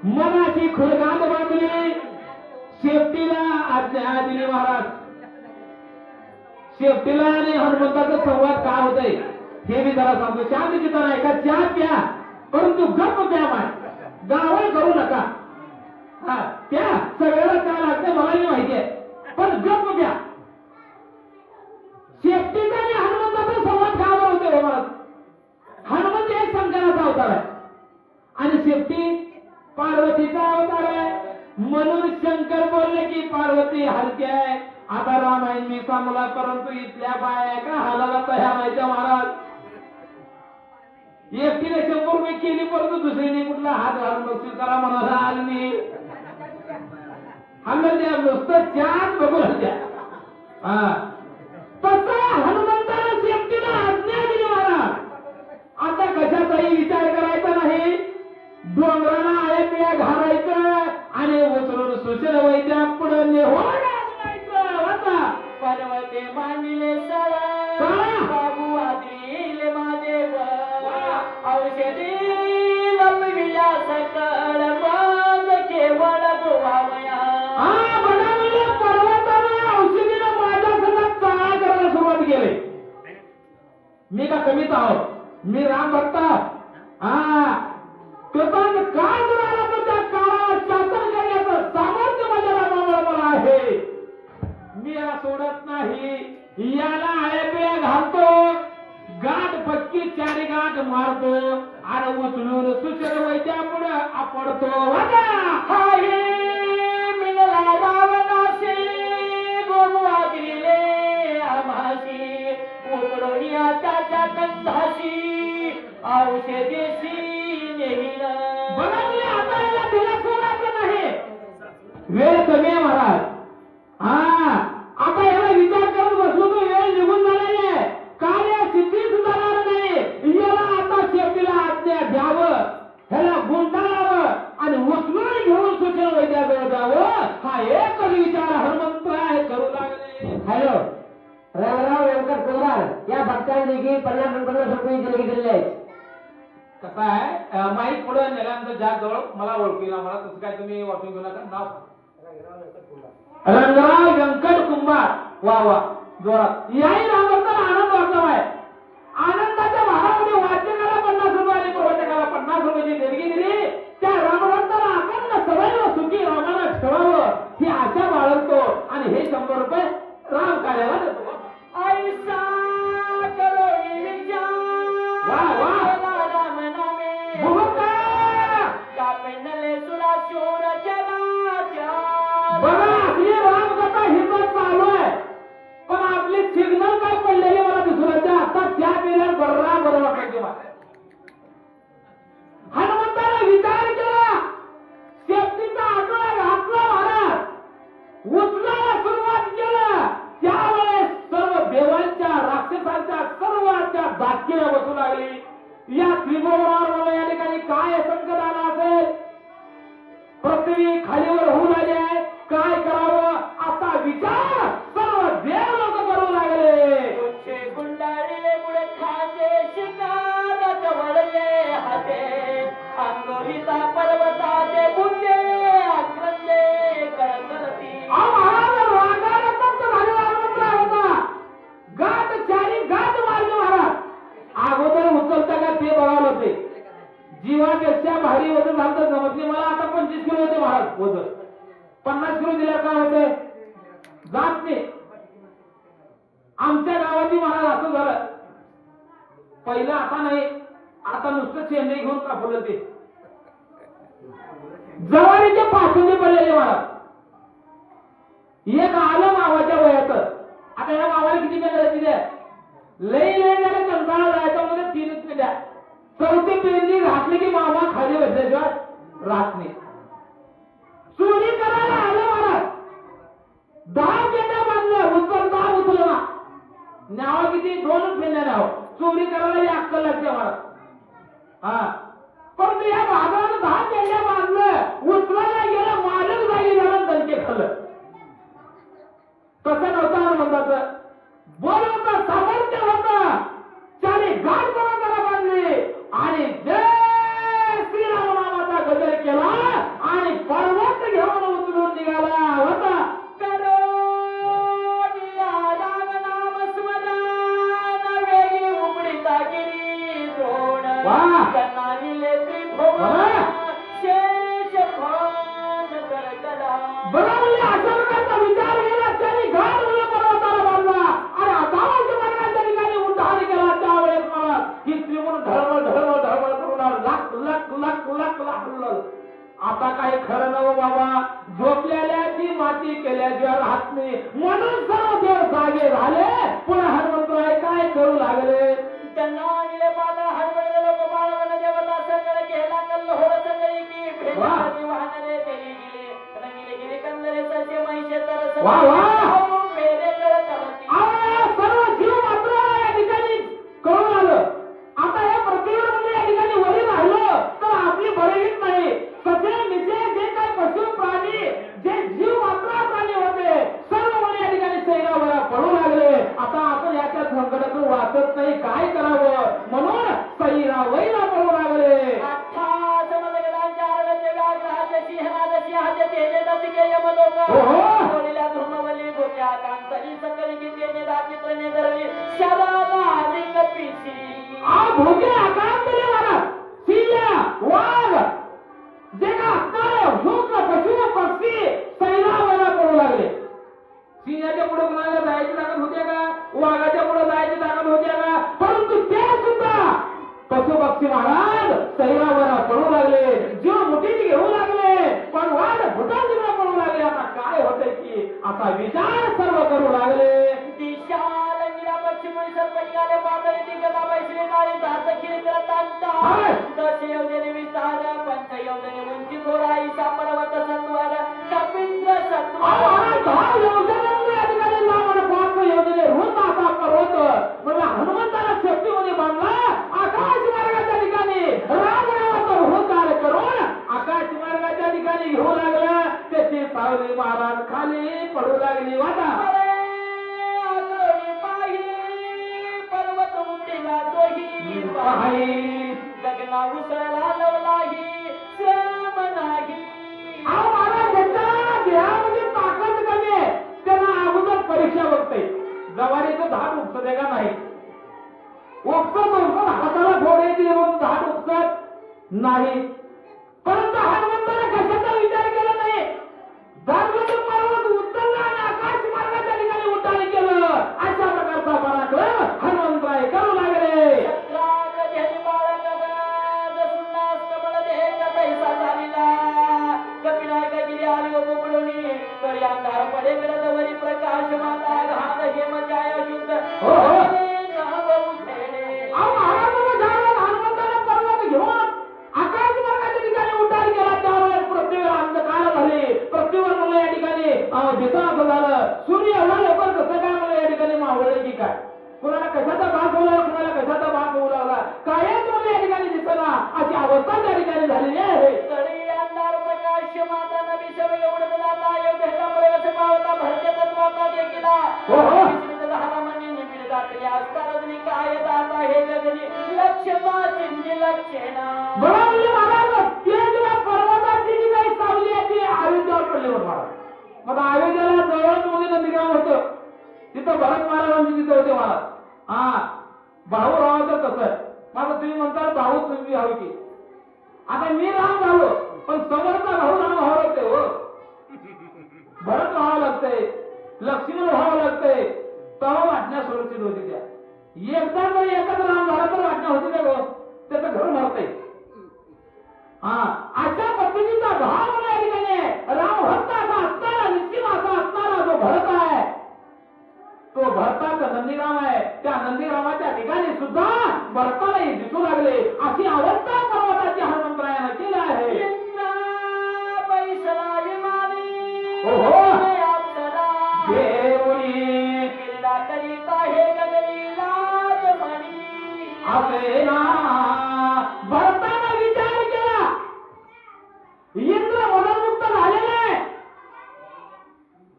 मनाची खुलगात बांधली शेपटीला आज्ञा दिली महाराज शेपटीला आणि हनुमंताचा संवाद काय होतंय हे मी जरा सांगतो शांत चित्त नाही का चहा प्या परंतु गप्प प्या माय गावळ करू नका प्या सगळ्याला चहा लागते मलाही माहिती आहे पण गप्प प्या शेपटीचा आणि हनुमंताचा संवाद गावा होते हो महाराज हनुमंत एक शंकराचा अवतार आहे आणि शेपटी पार्वतीचा अवतार आहे म्हणून शंकर बोलले की पार्वती हलकी आहे आता रामायण मी सांगला, परंतु इथल्या बाया का हालाला तयार नाही महाराज. एकटीने 100 रुपये केली, परंतु दुसरीने कुठला हात घालून बघशील करा म्हणाला आली नाही. हल्लं द्या नुसतं चार बघून द्या. तसं हनुमंताला शेपटीला आज्ञा दिली महाराज. आता कशाचाही विचार करायचा नाही, डोंगराला आळे पिया घालायचं आणि उचलून सुशील वैद्या पुढे नेहोड आणायचं. वाचा पर्वते मांडिले सळा बाबू आदिले माझे औषधी लपविल्या सकळ बाज केवळ गोवावया. बनावले पर्वताने औषधीला माझ्या संघात चाळा करायला सुरुवात केली. मी का कमीच आहोत, मी राम भक्त. पण काय करायला तर त्या काळात शासन करण्याचं सामर्थ्य माझ्या रामामुळे मला आहे. मी याला सोडत नाही, याला आळेपिळ्या घालतो, गाठ पक्की चारी गाठ मारतो आणि उचलून सुशील वैद्या पुढे आपडतो. मिळला रावणाशी गोमुआदिले आम्हाशी उकडोनिया त्याच्या कंधाशी औषधेशी नेहिन. बनवले आता याला दिला सोडायचं नाही. वेळ कमी आहे महाराज. आता याला विचार करत बसलो तो वेळ निघून झालेली आहे, कार्य सिद्धीच जाणार नाही. याला आता शेपटीला आज्ञा द्यावं, ह्याला गुंडाळावं आणि उचलून घेऊन सुशील वैद्याजवळ द्यावं, हा एकच विचार हनुमंतराय करू लागले. हॅलो, रामराव व्यंकट कुंभार या भक्तांनी देखील 50 रुपये देणगी दिलेली आहे. कसं आहे, माहीत पुढे नेल्यानंतर ज्या जवळ मला ओळखीला मला तसं काय तुम्ही वाटून घेऊ नका. नाव रंगराव व्यंकट कुंभार. वा वा जोरात. याही नावाबद्दल आनंद वाटतो आहे. आनंदाच्या भारामध्ये वाचकाला 50 रुपये आणि प्रवचकाला 50 रुपयाची देणगी दिली. त्या रामभक्ताला अखंड सदैव सुखी रामाला ठेवावं ही आशा बाळगतो आणि हे 100 रुपये राम कार्याला देतो. ऐसा करोनी विचार वा वा राम नामे भूमिका. कापेंडले सुरा शोर जनाच्या. बघा आपली रामकथा हिंमत चालू आहे, पण आपली सिग्नल काय पडलेली मला दिसून येते. आता त्या पिल्यावर बरोबर वाटायचे मला. हनुमंताने विचार केला, शेपटीचा आठवडा घातला महाराज, उचलायला सुरुवात केलं. त्यावेळेस सर्व देवांच्या राक्षसांच्या सर्वांच्या दाटकीला बसू लागली. या त्रिभुवनावर मला या ठिकाणी काय संकट आला असेल, पृथ्वी खालीवर होऊन आली आहे, काय करावं असा विचार सर्व देव लोक करू लागले. तुझे गुंडाळले पुढे खाते शिकार वळले हाते अंगोलिता पर्वताचे बुंदे आक्रंदे कळकळती. महाराज रागाने तप्त झालेला हनुमंतराय होता. गाठ चारी गाठ मारली महाराज. अगोदर उचलता का ते बघावं होते. जीवापेक्षा भारी वजन झालं समजले मला. आता 25 किलो होते महाराज वजन. 50 किलो दिल्या काय होते जात नाही. आमच्या गावातही महाराज असं झालं. पहिलं आता नाही, आता नुसतं चेन्नई घेऊन कापलं ते. जवारीचे पाचुंदे पडलेले महाराज. एक आलं मावाच्या वयात. आता या मावाला किती पेंड्या दिल्या? लई झालं कंटाळा जायचा म्हणजे 3च पेंड्या. 4थी पेंडी घातली की मामा खाली बसल्याशिवाय राहत नाही. चोरी करायला आलं महाराज. 10 पेंड्या बांधल्या, उचलता उचलला. नाव किती? 2च पेंड्या नाव. चोरी करायला अक्कल लागते महाराज. पण या भागाला 10 पेंड्या बांधलं, उचलायला गेलं, मालक जागी झालं, दणके खाल्लं. तसं नव्हतं हनुमंताचं. बोल होतं, सामर्थ्य होतं. चारी गाठ पर्वताला बांधली आणि जय श्रीराम नामाचा गजर केला आणि पर्वत घेऊन उचलून निघाला होता. करोनिया राम नाम स्मरण वेगी उमडीता गिरी द्रोण. वाह. कनाविले त्रिभुवन शेष भान करकला. बनवले अशा प्रकारचा विचार केला. त्यांनी गाठ मुलं पर्वताला बांधला आणि आताच्या मार्गाच्या ठिकाणी उड्डाण केला. त्यावेळेस मला ही त्रिभुवन ढळमळ करून लाख हल्लं. आता काही खरं नव्ह बाबा. झोपलेल्याची माती केल्याशिवाय राहत नाही. म्हणून सर्व देव जागे झाले. पुन्हा हनुमंतराय काय करू लागले. त्यांना आणले पादा हरबडले लोक बाळवण देवता सगळ केला कल्ल होळ सगळी की भेटली वाहनरे तेली गेले रंगीले गेले कंदरे ससे महिषे तरस वा वा मेरे कळत सर्व जीव मात्र या ठिकाणी कळून आलं. आता या पृथ्वीवर म्हणजे या ठिकाणी वरी राहिलं तर आपली बरेच नाही. ससे मिसे जे काही पशु प्राणी जे जीव मात्र प्राणी होते सर्व म्हणजे या ठिकाणी सैरावर पडू लागले. आता आपण याच्या संकटातून वाचत नाही, काय करावं म्हणून सैरावैला पडू लागले. भोगे आकांतले महाराज सिंह वाघ जे का असणारे हुस्न पशु पक्षी सैरावैला पडू लागले. सिंहाच्या पुढे कुणाला जायची ताकद होते का, वाघाच्या पुढे जायची ताकद होते का, परंतु ते सुद्धा पशु पक्षी महाराज सैरावर पडू लागले. जीव मुठीत घेऊ लागले. पण वाघ भूतान तिकडे पडू लागले. आता काय होते की आता विचार सर्व करू लागले. दिशाल निळा पक्षी सरपणी आले पातळी ती गदा बैसली नाळी दात खिळी करत आणता दश योजने विस्तार पंच योजने उंची थोडा ईशा पर्वत सत्वर कपिंद्र सत्वर हनुमंताला शक्तीमध्ये बांधला. आकाश मार्गाच्या ठिकाणी राम नावाचा हुंकार करून आकाश मार्गाच्या ठिकाणी घेऊ लागला. त्याची सावली महाराज खाली पडू लागली. वाटा पर्वत उंडीला तोही गगना उसळला लवलाही श्रम नाही. महाराज ज्याच्या देहामध्ये ताकद कमी आहे त्यांना अगोदर परीक्षा बघते. जवारीचं धाट उपसते का नाही. उपसत हाताला फोड येते म्हणून धाट उपसत नाही. परंतु हनुमंताने कशाचा विचार केला नाही. धर्मच पर्वत उचलला आणि आकाश मार्गाच्या ठिकाणी उड्डाण केलं. अशा प्रकारचा पराक्रम हनुमंतराय करू लागले. प्रकाश माता घात हे मजाय शुद्ध हनुमंताने पर्वत घेऊन आकाश मार्गाच्या ठिकाणी उड्डाण केला. त्यावेळेस पृथ्वीवर अंधकार झाले. पृथ्वीवर मला या ठिकाणी दिसणं झालं. सूर्य एवढा लवकर कसं काय मला या ठिकाणी मावळले की काय. कुणाला कशाचा भाग होऊ लागला, कुणाला कशाचा भाग होऊ लागला, कायच मला या ठिकाणी दिसना अशी अवस्था त्या ठिकाणी झालेली आहे. प्रकाश माता नवी शव एवढं जाता योग्यता प्रवेश पावता भरते तत्वाचा देखीला दहा मनी निबिड दाटली असताना काय जाता हे गगनी लक्ष्मा चिंजी लक्षणा. बघा म्हणजे महाराज ते जेव्हा पर्वताची जी काही सावली आहे ती अयोध्येवर पडली होती महाराज. मग अयोध्येला जवळच मध्ये नंदीग्राम होतं. तिथं भरत महाराजांची तिथं होते महाराज. भाऊ राहावं तर कसं माझं तुम्ही म्हणता भाऊ तुम्ही हवी की. आता मी राम झालो पण समोरचा भाऊ राम व्हावं लागते. हो भरत व्हावं लागतंय, लक्ष्मण व्हावं लागतंय. तेव्हा वाटण्या सुरक्षित होती त्या. एकदा जर एकच राम झाला तर वाटण्या होती त्या गो त्याचं घर भरतंय. अशा पद्धतीचा भाव मला या ठिकाणी राम भक्त असा असणारा निश्चित असा असणारा जो भरत आहे तो भरताचा नंदीराम आहे. त्या नंदीरामाच्या ठिकाणी सुद्धा भरतालाही दिसू लागले. अशी अवस्था पर्वताची हनुमंतरायानं केली आहे. देवळी क्रीडा करीता हे गगनी लाज म्हणी असे ना भरतानं विचार केला. इंद्र मदनमुक्त झालेले आहे.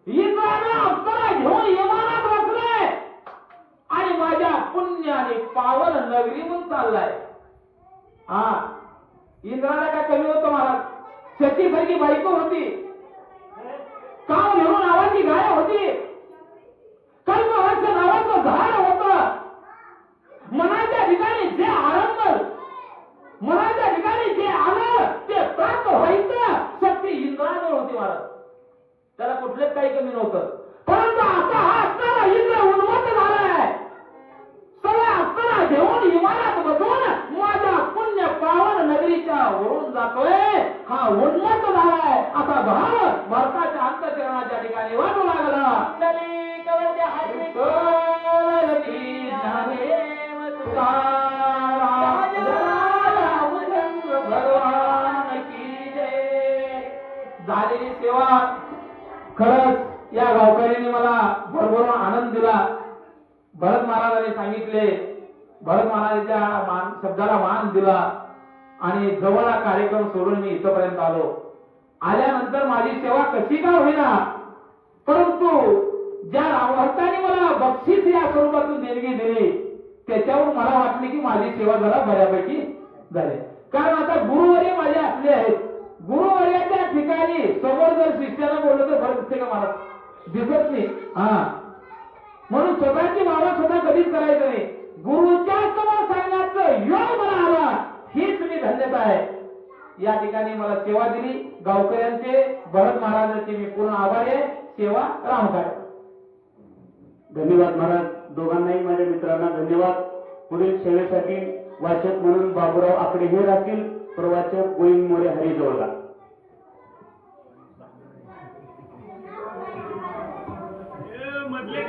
इंद्रानं अप्सरा घेऊन विमानात बसले आणि माझ्या पुण्याने पावन नगरी म्हणून चाललाय. इंद्राला काय कमी होतं महाराज. सतीसारखी बायको होती. काव घेऊन नावाची गाय होती. कल्पवृक्ष नावाचं झाड होतं. मनाच्या ठिकाणी जे आरंभ मनाच्या ठिकाणी जे आलं ते प्राप्त व्हायचं शक्ती इंद्राजवळ होती महाराज. त्याला कुठलेच काही कमी नव्हतं. परंतु आता हा असणारा इंद्र उन्मत्त झालाय. सगळ्या अप्सरा घेऊन विमानात बसून माझ्या पुण्य पावन नगरीच्या वरून जातोय. हा उन्मत्त झालाय असा भाव भारताच्या अंतःकरणाच्या खरंच या गावकऱ्यांनी मला भरभरून आनंद दिला. भरत महाराजांनी सांगितले, भरत महाराजांच्या शब्दाला मान दिला आणि जवळ हा कार्यक्रम सोडून मी इथपर्यंत आलो. आल्यानंतर माझी सेवा कशी का होईना, परंतु ज्या रामभक्तांनी मला बक्षीस या स्वरूपातून देणगी दिली त्याच्यावर मला वाटले की माझी सेवा जरा बऱ्यापैकी झाली. कारण आता गुरुवर्य माझे असले आहेत. गुरुवर्याच्या ठिकाणी समोर जर शिष्याला बोललं तर बरं दिसते का मला? दिसत नाही. म्हणून स्वतःची भावना स्वतः कधीच करायचं नाही. गुरुच्या समोर सांगण्याचं योग मला आला, हीच मी धन्यता आहे. या ठिकाणी मला सेवा दिली गावकऱ्यांचे, भरत महाराजांचे मी पूर्ण आभारी आहे. सेवा रामकार्य. धन्यवाद महाराज. दोघांनाही माझ्या मित्रांना धन्यवाद. पुढील सेवेसाठी वाचक म्हणून बाबूराव आकडे हे राहतील. प्रवाचक गोविंद मोरे हरिजवळगा. मधले